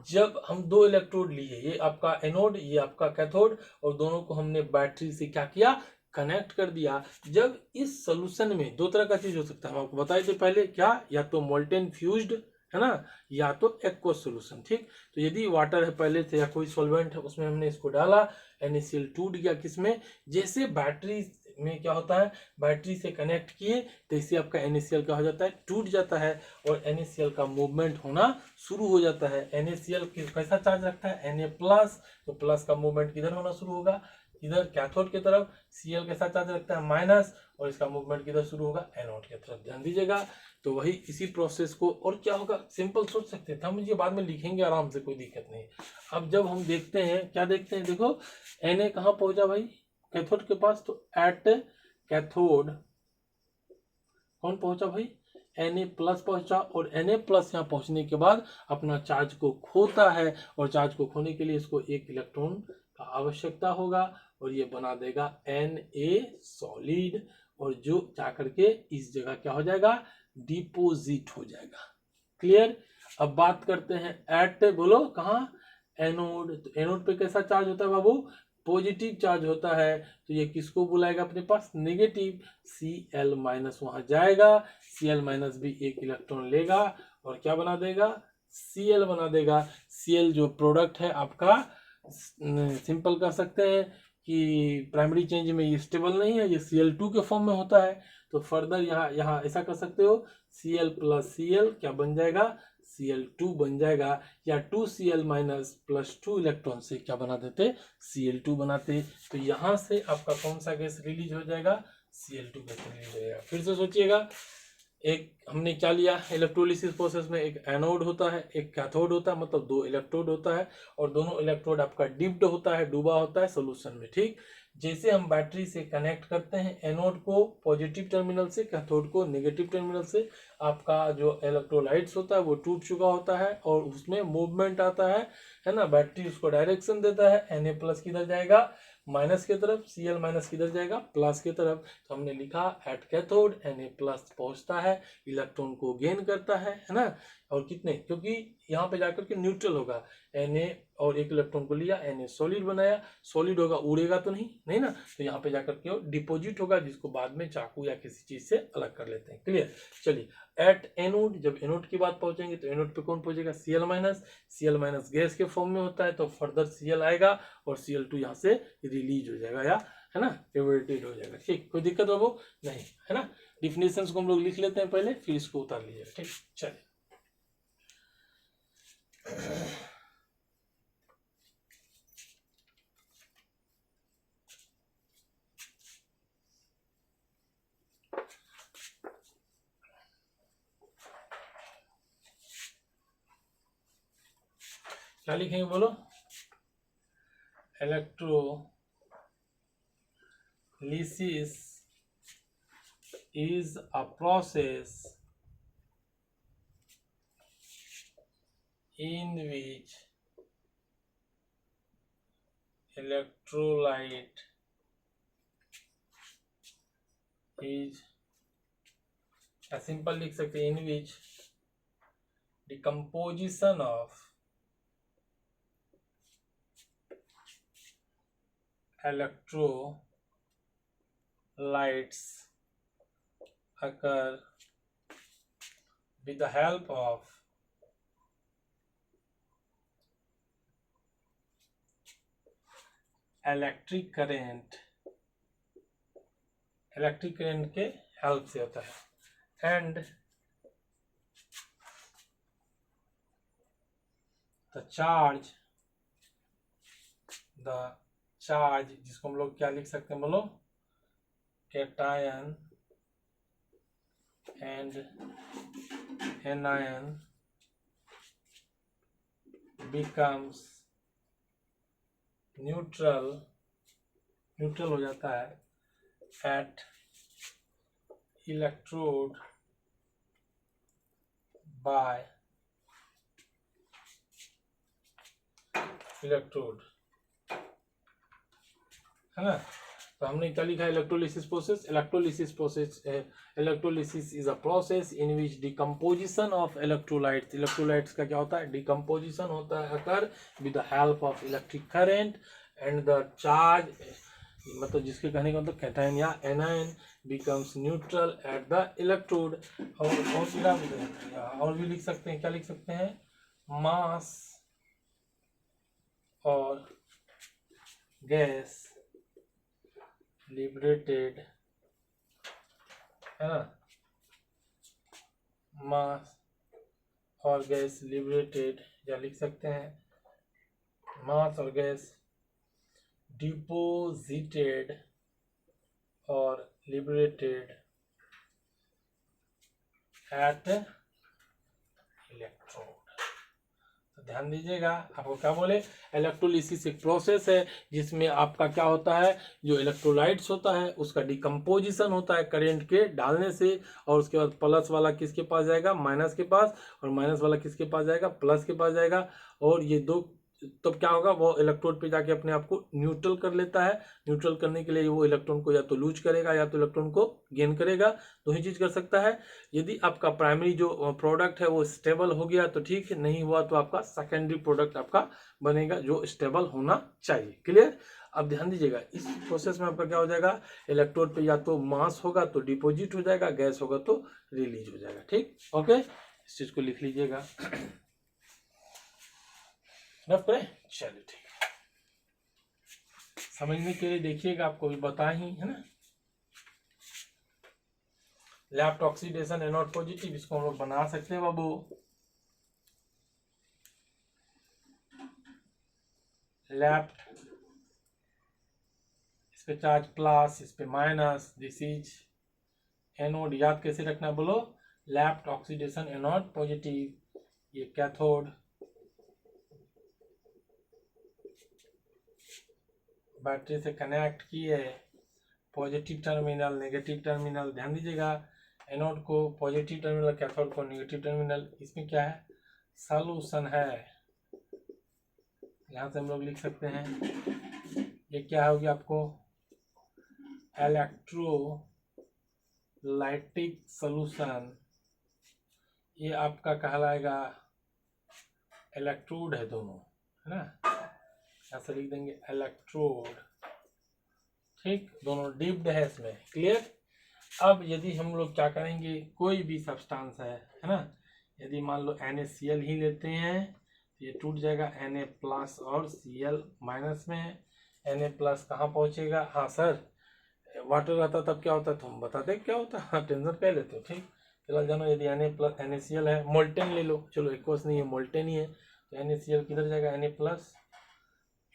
[SPEAKER 1] जब हम दो इलेक्ट्रोड लिए, ये आपका एनोड, ये आपका कैथोड, और दोनों को हमने बैटरी से क्या किया, कनेक्ट कर दिया। जब इस सोल्यूशन में दो तरह का चीज हो सकता है, हम आपको बताए थे पहले, क्या, या तो मोल्टेन फ्यूज्ड, है ना, या तो एक्वस सोल्यूशन। ठीक, तो यदि वाटर है पहले से या कोई सॉल्वेंट है, उसमें हमने इसको डाला, NaCl टूट गया, किसमें, जैसे बैटरी में क्या होता है, बैटरी से कनेक्ट किए तो इससे आपका NaCl क्या हो जाता है, टूट जाता है, और NaCl का मूवमेंट होना शुरू हो जाता है। NaCl कैसा चार्ज रखता है, Na प्लस, तो प्लस का मूवमेंट किधर होना शुरू होगा, इधर कैथोड की तरफ। Cl कैसा चार्ज रखता है, माइनस, और इसका मूवमेंट किधर शुरू होगा, एनोड की तरफ। ध्यान दीजिएगा। तो वही इसी प्रोसेस को, और क्या होगा, सिंपल सोच सकते थे हम, ये बाद में लिखेंगे आराम से, कोई दिक्कत नहीं। अब जब हम देखते हैं, क्या देखते हैं, देखो Na कहाँ पहुंचा भाई, कैथोड के पास, तो एट कैथोड कौन पहुंचा भाई, Na प्लस पहुंचा, और Na प्लस यहाँ पहुंचने के बाद अपना चार्ज को खोता है, और चार्ज को खोने के लिए इसको एक इलेक्ट्रॉन का आवश्यकता होगा, और ये बना देगा Na सॉलिड, और जो जाकर के इस जगह क्या हो जाएगा, डिपोजिट हो जाएगा। क्लियर। अब बात करते हैं एट, बोलो कहाँ, एनोड। तो एनोड पे कैसा चार्ज होता है बाबू, पॉजिटिव चार्ज होता है, तो ये किसको बुलाएगा अपने पास, नेगेटिव। Cl माइनस वहां जाएगा, Cl माइनस भी एक इलेक्ट्रॉन लेगा, और क्या बना देगा, Cl बना देगा। Cl जो प्रोडक्ट है आपका, सिंपल कर सकते हैं कि प्राइमरी चेंज में ये स्टेबल नहीं है, ये Cl2 के फॉर्म में होता है। तो फर्दर यहाँ ऐसा कर सकते हो, Cl प्लस Cl क्या बन जाएगा, Cl2 बन जाएगा, या 2Cl माइनस प्लस 2 इलेक्ट्रॉन से क्या बना देते, Cl2 बनाते। तो यहाँ से आपका कौन सा गैस रिलीज हो जाएगा, Cl2 गैस रिलीज हो जाएगा। फिर से सोचिएगा, एक हमने क्या लिया इलेक्ट्रोलिसिस प्रोसेस में, एक एनोड होता है एक कैथोड होता है, मतलब 2 इलेक्ट्रोड होता है और दोनों इलेक्ट्रोड आपका डिप्ड होता है, डूबा होता है सोल्यूशन में। ठीक, जैसे हम बैटरी से कनेक्ट करते हैं एनोड को पॉजिटिव टर्मिनल से, कैथोड को नेगेटिव टर्मिनल से, आपका जो इलेक्ट्रोलाइट्स होता है वो टूट चुका होता है और उसमें मूवमेंट आता है ना। बैटरी उसको डायरेक्शन देता है, Na+ किधर जाएगा माइनस की तरफ, Cl- किधर जाएगा प्लस की तरफ। तो हमने लिखा एट कैथोड Na+ पहुंचता है, इलेक्ट्रॉन को गेन करता है ना। और कितने, क्योंकि यहाँ पे जाकर के न्यूट्रल होगा, Na और एक इलेक्ट्रॉन को लिया, Na सॉलिड बनाया, सॉलिड होगा उड़ेगा तो नहीं ना, तो यहाँ पे जाकर के डिपोजिट होगा, जिसको बाद में चाकू या किसी चीज से अलग कर लेते हैं। क्लियर। चलिए एट एनोड, जब एनोड की बात पहुंचेंगे तो एनोड पे कौन पहुंचेगा Cl-, गैस के फॉर्म में होता है, तो फर्दर Cl आएगा और Cl2 यहाँ से रिलीज हो जाएगा, या है ना इवेपोरेटेड हो जाएगा। ठीक, कोई दिक्कत बाबू नहीं है ना। डिफिनेशंस को हम लोग लिख लेते हैं पहले, फिर इसको उतार लीजिएगा। ठीक, चलिए क्या लिखेंगे बोलो। Electrolysis is a process in which electrolyte is a simple लिख सकते हैं, in which decomposition of electrolytes occur with the help of electric current के हेल्प से होता है। एंड द चार्ज जिसको हम लोग क्या लिख सकते हैं बोलो, cation and anion becomes neutral हो जाता है एट इलेक्ट्रोड बाय इलेक्ट्रोड, है ना। तो हमने क्या लिखा, electrolysis is a process in which decomposition of electrolytes का क्या होता है, डिकम्पोजिशन होता है occur with the help of electric current and the charge, मतलब जिसके कहने का मतलब कैटायन या anion becomes neutral at the electrode. और भी लिख सकते हैं, क्या लिख सकते हैं, मास और गैस लिबरेटेड, है ना, मास और गैस लिबरेटेड, या लिख सकते हैं मास और गैस डिपोजिटेड और लिबरेटेड एट इलेक्ट्रोड। तो ध्यान दीजिएगा, आपको क्या बोले, इलेक्ट्रोलिसिस एक प्रोसेस है जिसमें आपका क्या होता है, जो इलेक्ट्रोलाइट्स होता है उसका डिकम्पोजिशन होता है करंट के डालने से, और उसके बाद प्लस वाला किसके पास जाएगा, माइनस के पास, और माइनस वाला किसके पास जाएगा, प्लस के पास जाएगा, और ये दो तब क्या होगा, वो इलेक्ट्रोड पे जाके अपने आप को न्यूट्रल कर लेता है। न्यूट्रल करने के लिए वो इलेक्ट्रॉन को या तो लूज करेगा या तो इलेक्ट्रॉन को गेन करेगा, दो ही चीज कर सकता है। यदि आपका प्राइमरी जो प्रोडक्ट है वो स्टेबल हो गया तो ठीक है, नहीं हुआ तो आपका सेकेंडरी प्रोडक्ट आपका बनेगा जो स्टेबल होना चाहिए। क्लियर। अब ध्यान दीजिएगा, इस प्रोसेस में आपका क्या हो जाएगा, इलेक्ट्रोड पे या तो मास होगा तो डिपोजिट हो जाएगा, गैस होगा तो रिलीज हो जाएगा। ठीक, ओके, इस चीज को लिख लीजिएगा। चलिए ठीक, समझने के लिए देखिएगा, आपको भी बता ही है ना। लैप्ट ऑक्सीडेशन एनोड पॉजिटिव, इसको हम लोग बना सकते हैं बाबू। लैप्ट, इस पे चार्ज प्लस, इस पे माइनस, दिस इज एनोड। याद कैसे रखना बोलो, लैप्ड ऑक्सीडेशन एनोड पॉजिटिव, ये कैथोड, बैटरी से कनेक्ट किए, पॉजिटिव टर्मिनल नेगेटिव टर्मिनल, ध्यान दीजिएगा एनोड को पॉजिटिव टर्मिनल, कैथोड को नेगेटिव टर्मिनल, इसमें क्या है सॉल्यूशन है, यहाँ से हम लोग लिख सकते हैं ये क्या होगी आपको इलेक्ट्रोलाइटिक सॉल्यूशन, ये आपका कहलाएगा इलेक्ट्रोड है दोनों, है ना, ऐसे लिख देंगे इलेक्ट्रोड, ठीक, दोनों डिप्ड है इसमें, क्लियर। अब यदि हम लोग क्या करेंगे, कोई भी सब्सटेंस है ना, यदि मान लो NaCl ही लेते हैं तो ये टूट जाएगा Na प्लस और Cl माइनस में, Na प्लस कहाँ पहुँचेगा, हाँ सर वाटर रहता तब क्या होता है तो हम बताते क्या होता है, हाँ टेंशन क्या लेते हो, ठीक, फिलहाल जानो यदि Na प्लस NaCl है, मोल्टेन ले लो, चलो एक्वस नहीं है मोल्टेन ही है, तो NaCl किधर जाएगा, Na प्लस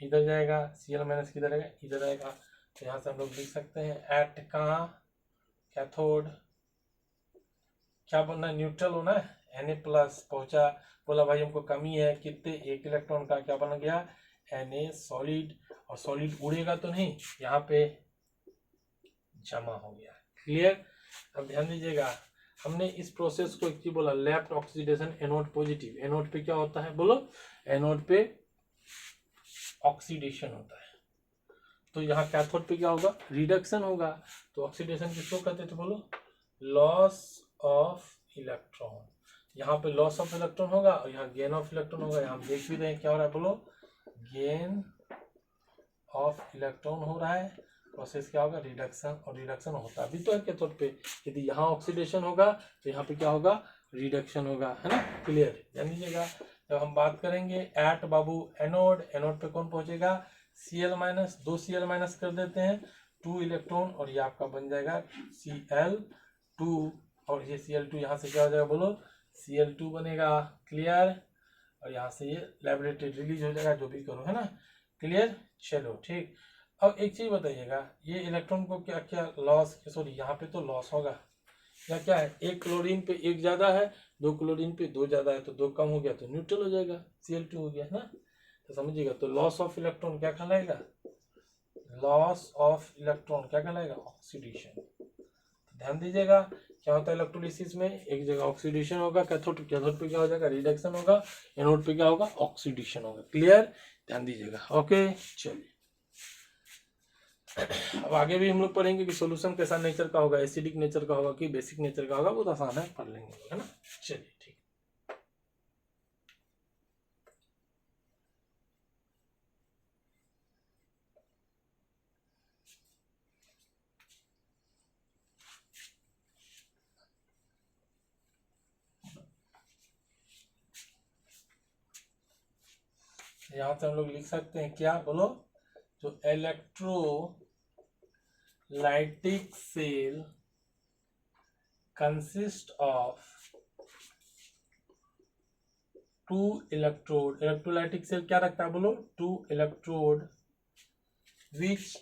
[SPEAKER 1] इधर जाएगा, Cl माइनस किधर आएगा, इधर आएगा, तो यहाँ से हम लोग लिख सकते हैं एट कहाँ कैथोड क्या बनना है, न्यूट्रल होना है, Na प्लस पहुंचा, बोला भाई हमको कमी है कितने, एक इलेक्ट्रॉन का, क्या बन गया Na सॉलिड, और सॉलिड उड़ेगा तो नहीं, यहाँ पे जमा हो गया, क्लियर। अब ध्यान दीजिएगा हमने इस प्रोसेस को एक बोला lapped oxidation anode positive, anode पे क्या होता है बोलो, एनोड पे ऑक्सीडेशन होता है, तो यहाँ कैथोड पे क्या होगा रिडक्शन होगा, तो ऑक्सीडेशन किसको कहते थे बोलो, लॉस ऑफ इलेक्ट्रॉन, यहाँ पे लॉस ऑफ इलेक्ट्रॉन होगा और यहाँ गेन ऑफ इलेक्ट्रॉन होगा, यहाँ हम देख भी रहे हैं क्या हो रहा है बोलो, गेन ऑफ इलेक्ट्रॉन हो रहा है, प्रोसेस क्या होगा रिडक्शन, और रिडक्शन होता भी तो है कैथोड पे, यदि यहाँ ऑक्सीडेशन होगा तो यहाँ पे क्या होगा रिडक्शन होगा, है ना, क्लियर। जान लीजिएगा जब हम बात करेंगे एट बाबू एनोड, एनोड पे कौन पहुंचेगा Cl माइनस, 2 Cl माइनस कर देते हैं 2 इलेक्ट्रॉन, और ये आपका बन जाएगा Cl2, और ये Cl2 यहाँ से क्या हो जाएगा बोलो Cl2 बनेगा, क्लियर, और यहाँ से ये लेबोरेटरी रिलीज हो जाएगा, जो भी करो, है ना, क्लियर, चलो ठीक। अब एक चीज बताइएगा, ये इलेक्ट्रॉन को क्या क्या लॉस, सॉरी यहाँ पे तो लॉस होगा, या क्या है एक क्लोरीन पे एक ज्यादा है, 2 क्लोरीन पे 2 ज्यादा है, तो 2 कम हो गया तो न्यूट्रल हो जाएगा, Cl2 हो गया, है ना, तो समझिएगा, तो लॉस ऑफ इलेक्ट्रॉन क्या कहलाएगा, लॉस ऑफ इलेक्ट्रॉन क्या कहलाएगा ऑक्सीडेशन, ध्यान दीजिएगा क्या होता है इलेक्ट्रोलिसिस में, एक जगह ऑक्सीडेशन होगा, कैथोड, कैथोड पे क्या हो जाएगा रिडक्शन होगा, एनोड पे क्या होगा ऑक्सीडेशन होगा, क्लियर, ध्यान दीजिएगा, ओके चलिए। अब आगे भी हम लोग पढ़ेंगे कि सॉल्यूशन कैसा नेचर का होगा, एसिडिक नेचर का होगा कि बेसिक नेचर का होगा, बहुत आसान है, पढ़ लेंगे, है ना, चलिए ठीक। यहाँ से हम लोग लिख सकते हैं क्या बोलो, जो electrolytic cell consist of 2 electrode, electrolytic cell क्या रखता है बोलो 2 electrode which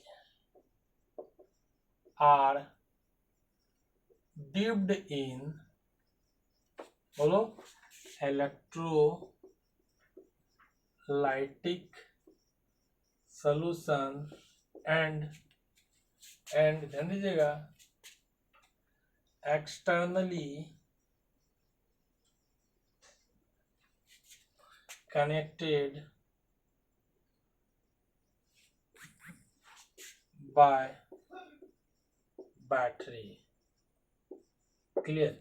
[SPEAKER 1] are dipped in बोलो इलेक्ट्रोलाइटिक सॉल्यूशन एंड ध्यान दीजिएगा externally connected by battery, clear.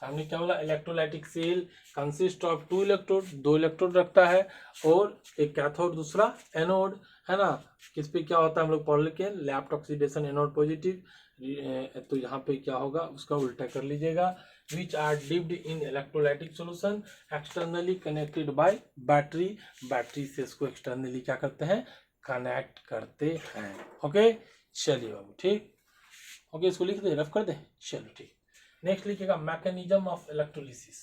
[SPEAKER 1] हमने क्या बोला electrolytic cell consist of 2 electrode, 2 electrode रखता है, और एक कैथोड दूसरा एनोड, है ना, किस पे क्या होता है हम लोग पढ़ लिखे लैप्ड ऑक्सीडेशन एनोड पॉजिटिव, तो यहाँ पे क्या होगा उसका उल्टा कर लीजिएगा, which are dipped in electrolytic solution externally connected by battery, battery से इसको एक्सटर्नली क्या करते हैं कनेक्ट करते हैं, ओके चलिए बाबू ठीक, ओके इसको लिख दे रफ कर दे, चलो ठीक। नेक्स्ट लिखिएगा mechanism of electrolysis,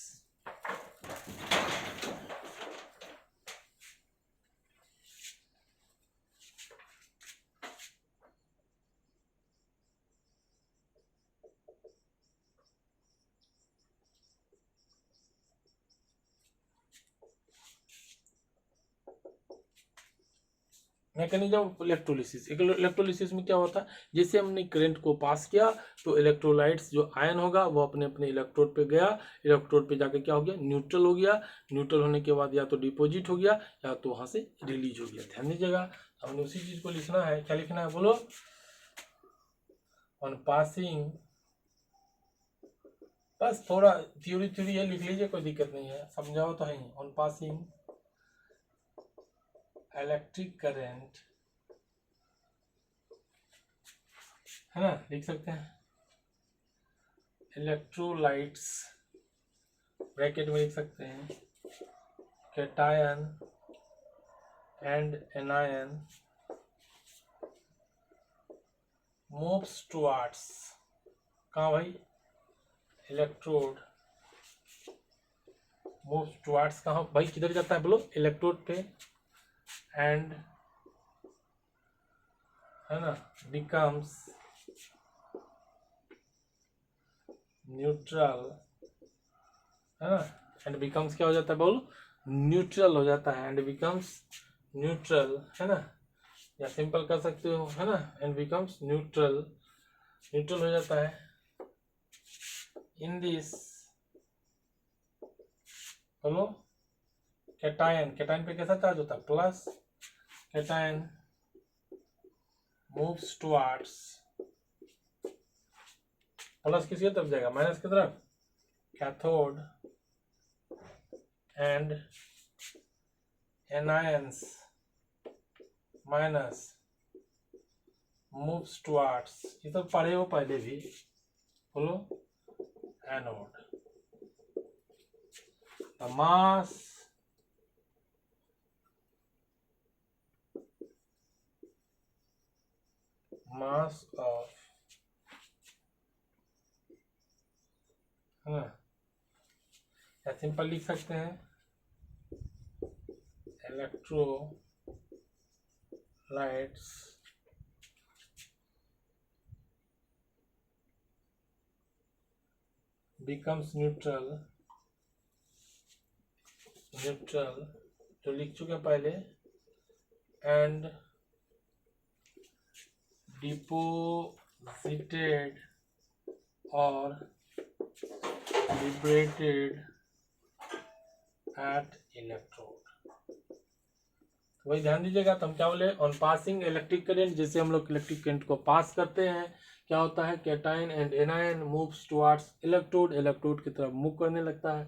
[SPEAKER 1] mechanism electrolysis. Electrolysis में क्या होता है, जैसे हमने करंट को पास किया तो इलेक्ट्रोलाइट्स जो आयन होगा वो अपने अपने इलेक्ट्रोड पे गया, इलेक्ट्रोड पे जाके क्या हो गया, न्यूट्रल हो गया। न्यूट्रल होने के बाद या तो डिपोजिट हो गया या तो वहां से रिलीज हो गया। ध्यान दीजिएगा, हमने उसी चीज को लिखना है। क्या लिखना है बोलो, ऑन पासिंग, बस थोड़ा थ्योरी थ्योरी ये लिख लीजिए, कोई दिक्कत नहीं है, समझाओ तो है। ऑन पासिंग इलेक्ट्रिक करंट, है ना, लिख सकते हैं। इलेक्ट्रोलाइट्स ब्रैकेट में लिख सकते हैं, cation and anion moves towards, कहाँ भाई, इलेक्ट्रोड मूव्स टुवर्ड्स, कहाँ भाई, किधर जाता है बोलो, इलेक्ट्रोड पे, एंड, है ना, बिकम्स न्यूट्रल, है ना, एंड बिकम्स क्या हो जाता है बोलो, न्यूट्रल हो जाता है, एंड बिकम्स न्यूट्रल, है ना, या सिंपल कर सकते हो, है ना, एंड बिकम्स न्यूट्रल, न्यूट्रल हो जाता है। इन दिस बोलो कैटायन, कैटायन पे कैसा चार्ज होता है, plus, cation moves towards, plus किसकी तरफ जाएगा, माइनस की तरफ, cathode, and anions minus moves towards, ये तो पढ़े हो पहले भी, बोलो एनोड। द मास ऑफ, है ना, या सिंपल लिख सकते हैं, इलेक्ट्रोलाइट्स becomes neutral जो लिख चुके हैं पहले, and deposited or liberated at electrode। वही ध्यान दीजिएगा। तो हम क्या बोले, ऑन पासिंग इलेक्ट्रिक करंट, जैसे हम लोग इलेक्ट्रिक करंट को पास करते हैं क्या होता है, cation and anion moves towards electrode, electrode की तरफ मूव करने लगता है।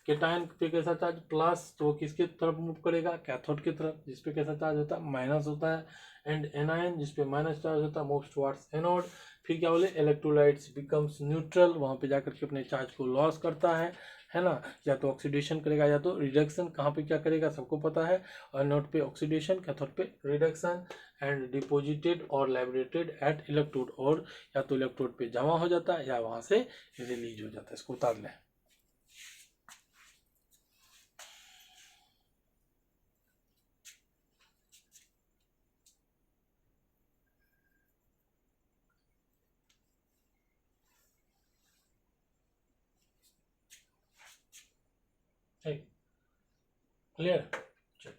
[SPEAKER 1] कैटायन पे कैसा चार्ज, प्लस, तो किसकी तरफ मूव करेगा, कैथोड की तरफ, जिसपे कैसा चार्ज होता है, माइनस होता है। एंड एनायन जिसपे माइनस चार्ज होता है, मूव्स टुवर्ड्स एनोड। फिर क्या बोले, इलेक्ट्रोलाइट्स बिकम्स न्यूट्रल, वहां पे जाकर के अपने चार्ज को लॉस करता है ना, या तो ऑक्सीडेशन करेगा या तो रिडक्शन। कहाँ पे क्या करेगा सबको पता है, एनोड पे ऑक्सीडेशन, कैथोड पे रिडक्शन। एंड डिपोजिटेड और लाइब्रेटेड एट इलेक्ट्रोड, और या तो इलेक्ट्रोड पे जमा हो जाता है या वहां से रिलीज हो जाता है। इसको उतार लें। क्लियर, चलिए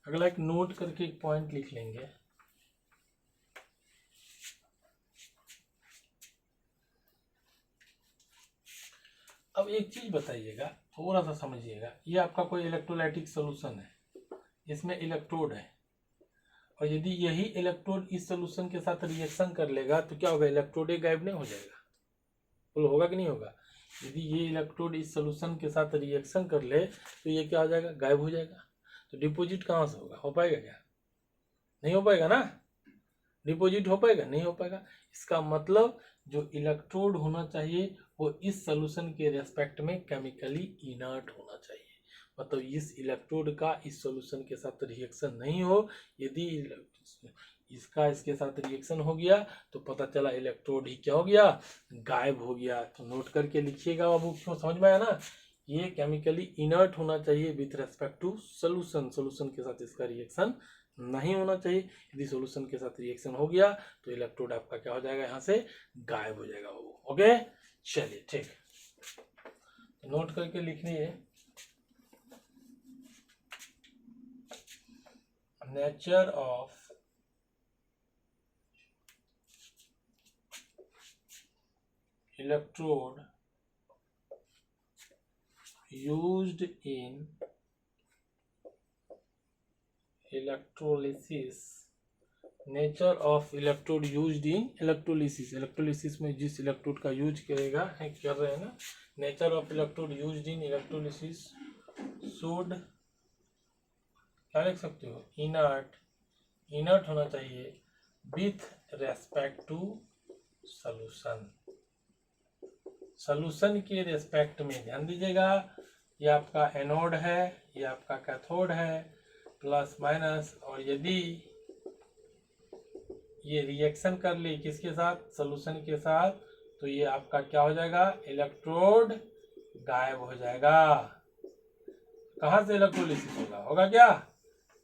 [SPEAKER 1] अगला एक नोट करके एक पॉइंट लिख लेंगे। अब एक चीज बताइएगा, थोड़ा सा समझिएगा, ये आपका कोई इलेक्ट्रोलाइटिक सोल्यूशन है, इसमें इलेक्ट्रोड है, और यदि यही इलेक्ट्रोड इस सोल्यूशन के साथ रिएक्शन कर लेगा तो क्या होगा, इलेक्ट्रोड एक गायब नहीं हो जाएगा, बोलो होगा कि नहीं होगा। यदि ये इलेक्ट्रोड इस सोल्यूशन के साथ रिएक्शन कर ले तो ये क्या हो जाएगा, गायब हो जाएगा। तो डिपोजिट कहाँ से होगा, हो पाएगा क्या, नहीं हो पाएगा ना, डिपोजिट हो पाएगा, नहीं हो पाएगा। इसका मतलब जो इलेक्ट्रोड होना चाहिए वो इस सोल्यूशन के रेस्पेक्ट में केमिकली इनर्ट होना चाहिए, मतलब इस इलेक्ट्रोड का इस सोल्यूशन के साथ रिएक्शन नहीं हो। यदि इसका इसके साथ रिएक्शन हो गया तो पता चला इलेक्ट्रोड ही क्या हो गया, गायब हो गया। तो नोट करके लिखिएगा बाबू, क्यों, समझ में आया ना, ये केमिकली इनर्ट होना चाहिए with respect to solution, solution के साथ इसका रिएक्शन नहीं होना चाहिए। यदि सोल्यूशन के साथ रिएक्शन हो गया तो इलेक्ट्रोड आपका क्या हो जाएगा, यहाँ से गायब हो जाएगा वो। ओके, चलिए ठीक, नोट करके लिख लीजिए। Nature of electrode used in electrolysis, nature of electrode used in electrolysis, electrolysis में जिस इलेक्ट्रोड का यूज करेगा है कर रहे हैं ना, nature of electrode used in electrolysis should क्या लिख सकते हो, इनर्ट, इनर्ट होना चाहिए with respect to solution, solution के रेस्पेक्ट में ध्यान दीजिएगा, ये आपका एनोड है, ये आपका कैथोड है, प्लस माइनस, और यदि ये रिएक्शन कर ली किसके साथ, सॉल्यूशन के साथ, तो ये आपका क्या हो जाएगा, इलेक्ट्रोड गायब हो जाएगा। कहाँ से इलेक्ट्रोलिसिस होगा, होगा क्या,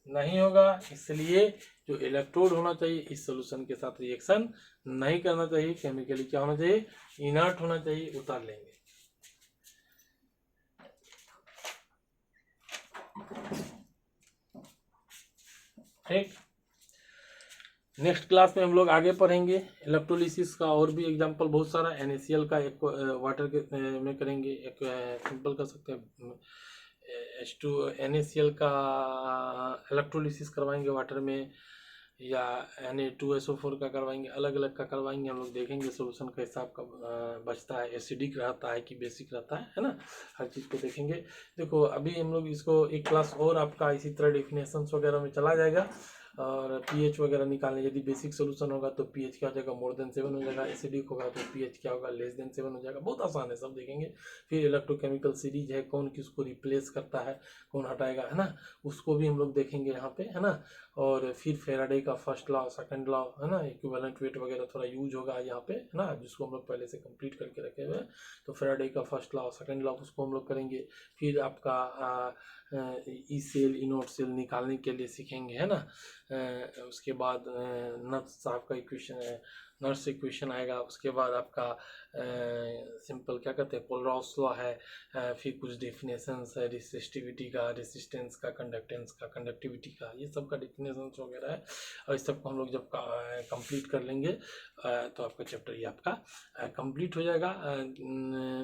[SPEAKER 1] नहीं होगा, इसलिए जो इलेक्ट्रोड होना चाहिए इस सॉल्यूशन के साथ रिएक्शन नहीं करना चाहिए, केमिकली क्या होना चाहिए, इनर्ट होना चाहिए, उतार लेंगे। ठीक, नेक्स्ट क्लास में हम लोग आगे पढ़ेंगे इलेक्ट्रोलिसिस का, और भी एग्जांपल बहुत सारा, NaCl का एक वाटर के में करेंगे, एक सिंपल कर सकते हैं H2 NaCl का इलेक्ट्रोलिसिस करवाएंगे वाटर में, या Na2SO4 का करवाएंगे, अलग अलग का करवाएंगे, हम लोग देखेंगे सोल्यूशन का हिसाब का बचता है, एसिडिक रहता है कि बेसिक रहता है ना, हर चीज़ को देखेंगे। देखो अभी हम लोग इसको एक क्लास और आपका इसी तरह डेफिनेशंस वगैरह में चला जाएगा, और pH वगैरह निकालने, यदि बेसिक सोल्यूशन होगा तो pH क्या हो जाएगा, मोर देन 7 हो जाएगा, एसिडिक होगा तो pH क्या होगा, लेस देन 7 हो जाएगा, बहुत आसान है, सब देखेंगे। फिर इलेक्ट्रोकेमिकल सीरीज है, कौन किसको रिप्लेस करता है, कौन हटाएगा, है ना, उसको भी हम लोग देखेंगे यहाँ पे, है ना। और फिर फेराडे का फर्स्ट लॉ, सेकंड लॉ, है ना, इक्विवेलेंट वेट वगैरह थोड़ा यूज होगा यहाँ पे, है ना, जिसको हम लोग पहले से कंप्लीट करके रखे हुए हैं, तो फेराडे का फर्स्ट लॉ, सेकंड लॉ, उसको हम लोग करेंगे। फिर आपका ई सेल इनोट सेल निकालने के लिए सीखेंगे, है ना। उसके बाद नर्स साहब का इक्वेशन है, नर्स इक्वेशन आएगा, उसके बाद आपका सिंपल क्या कहते हैं, पोलरॉस लॉ है, फिर कुछ डेफिनेशंस है, रेसिस्टिविटी का, रेसिस्टेंस का, कंडक्टेंस का, कंडक्टिविटी का, ये सब का डेफिनेशंस वगैरह है, और इस सबको हम लोग जब कंप्लीट कर लेंगे तो आपका चैप्टर ये आपका कंप्लीट हो जाएगा।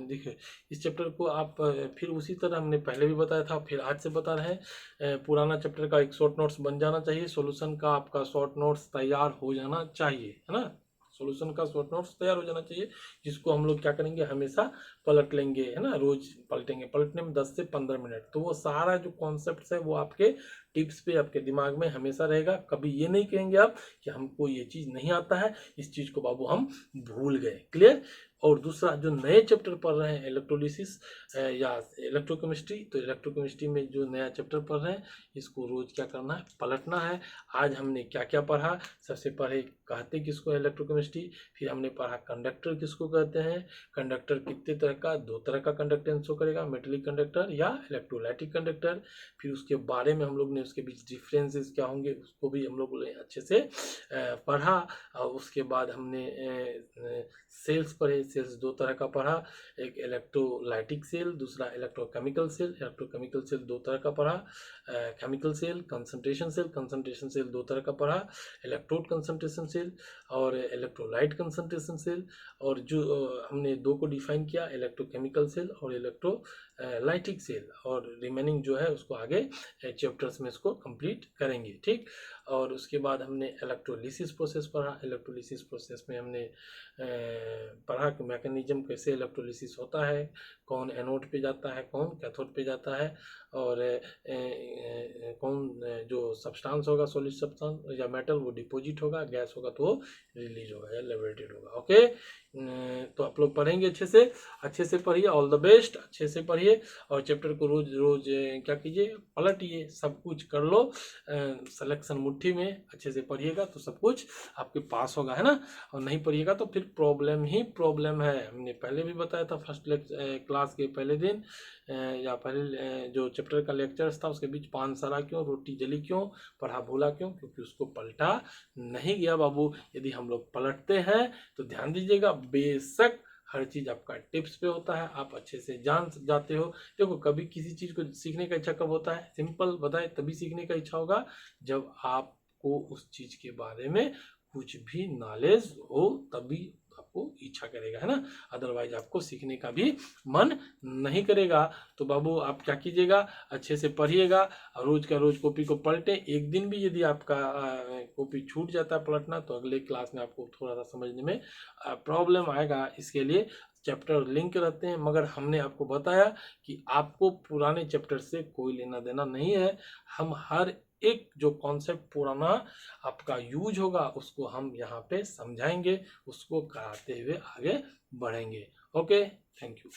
[SPEAKER 1] देखिए इस चैप्टर को आप फिर उसी तरह हमने पहले भी बताया था, फिर आज से बता रहे हैं, पुराना चैप्टर का एक शॉर्ट नोट्स बन जाना चाहिए, सॉल्यूशन का आपका शॉर्ट नोट्स तैयार हो जाना चाहिए, है ना, सॉल्यूशन का शॉर्ट नोट्स तैयार हो जाना चाहिए, जिसको हम लोग क्या करेंगे, हमेशा पलट लेंगे, है ना, रोज पलटेंगे, पलटने में 10 से 15 मिनट, तो वो सारा जो कॉन्सेप्ट है वो आपके टिप्स पे आपके दिमाग में हमेशा रहेगा, कभी ये नहीं कहेंगे आप कि हमको ये चीज़ नहीं आता है, इस चीज़ को बाबू हम भूल गए, क्लियर। और दूसरा जो नए चैप्टर पढ़ रहे हैं इलेक्ट्रोलिसिस या इलेक्ट्रोकेमिस्ट्री, तो इलेक्ट्रोकेमिस्ट्री में जो नया चैप्टर पढ़ रहे हैं इसको रोज क्या करना है, पलटना है। आज हमने क्या क्या पढ़ा, सबसे पहले कहते किसको इलेक्ट्रोकेमिस्ट्री, फिर हमने पढ़ा कंडक्टर किसको कहते हैं, कंडक्टर कितने तरह का, 2 तरह का कंडक्टेंस शो करेगा, मेटेलिक कंडक्टर या इलेक्ट्रोलाइटिक कंडक्टर, फिर उसके बारे में हम लोग ने उसके बीच डिफरेंसेस क्या होंगे उसको भी हम लोग ने अच्छे से पढ़ा। और उसके बाद हमने सेल्स पढ़े, सेल्स 2 तरह का पढ़ा, एक इलेक्ट्रोलाइटिक सेल, दूसरा इलेक्ट्रोकेमिकल सेल, इलेक्ट्रोकेमिकल सेल 2 तरह का पढ़ा, chemical cell, concentration cell, concentration cell 2 तरह का पढ़ा, इलेक्ट्रोड कंसंट्रेशन सेल और इलेक्ट्रोलाइट कंसंट्रेशन सेल, और जो हमने 2 को डिफाइन किया, इलेक्ट्रोकेमिकल सेल और इलेक्ट्रोलाइटिक सेल, और रिमेनिंग जो है उसको आगे चैप्टर्स में इसको कंप्लीट करेंगे, ठीक। और उसके बाद हमने इलेक्ट्रोलिसिस प्रोसेस पढ़ा, इलेक्ट्रोलिसिस प्रोसेस में हमने पढ़ा कि मैकेनिज्म कैसे इलेक्ट्रोलिसिस होता है, कौन एनोड पे जाता है, कौन कैथोड पे जाता है, और कौन जो सब्सटेंस होगा, सॉलिड सब्सटेंस या मेटल वो डिपॉजिट होगा, गैस होगा तो वो रिलीज होगा या लिबरेटेड होगा, ओके। तो आप लोग पढ़ेंगे अच्छे से पढ़िए, ऑल द बेस्ट, अच्छे से पढ़िए, और चैप्टर को रोज रोज क्या कीजिए, पलटिए, सब कुछ कर लो, सिलेक्शन मुट्ठी में, अच्छे से पढ़िएगा तो सब कुछ आपके पास होगा, है ना, और नहीं पढ़िएगा तो फिर प्रॉब्लम ही प्रॉब्लम है। हमने पहले भी बताया था फर्स्ट क्लास के पहले दिन या पहले जो चैप्टर का लेक्चर्स था उसके बीच पान सड़ा क्यों, रोटी जली क्यों, पढ़ा भूला क्यों, क्योंकि उसको पलटा नहीं गया बाबू। यदि हम लोग पलटते हैं तो ध्यान दीजिएगा, बेशक हर चीज़ आपका टिप्स पे होता है, आप अच्छे से जान जाते हो। देखो कभी किसी चीज़ को सीखने का इच्छा कब होता है, सिंपल बताए, तभी सीखने का इच्छा होगा जब आपको उस चीज़ के बारे में कुछ भी नॉलेज हो, तभी आपको इच्छा करेगा, है ना। अदरवाइज आपको सीखने का भी मन नहीं करेगा। तो बाबू आप क्या कीजिएगा, अच्छे से पढ़िएगा और रोज का रोज कॉपी को पलटे। एक दिन भी यदि आपका कॉपी छूट जाता है पलटना, तो अगले क्लास में आपको थोड़ा सा समझने में प्रॉब्लम आएगा। इसके लिए चैप्टर लिंक रहते हैं, मगर हमने आपको बताया कि आपको पुराने चैप्टर से कोई लेना देना नहीं है। हम हर एक जो कॉन्सेप्ट पुराना आपका यूज होगा उसको हम यहाँ पे समझाएंगे, उसको कराते हुए आगे बढ़ेंगे। Okay, thank you.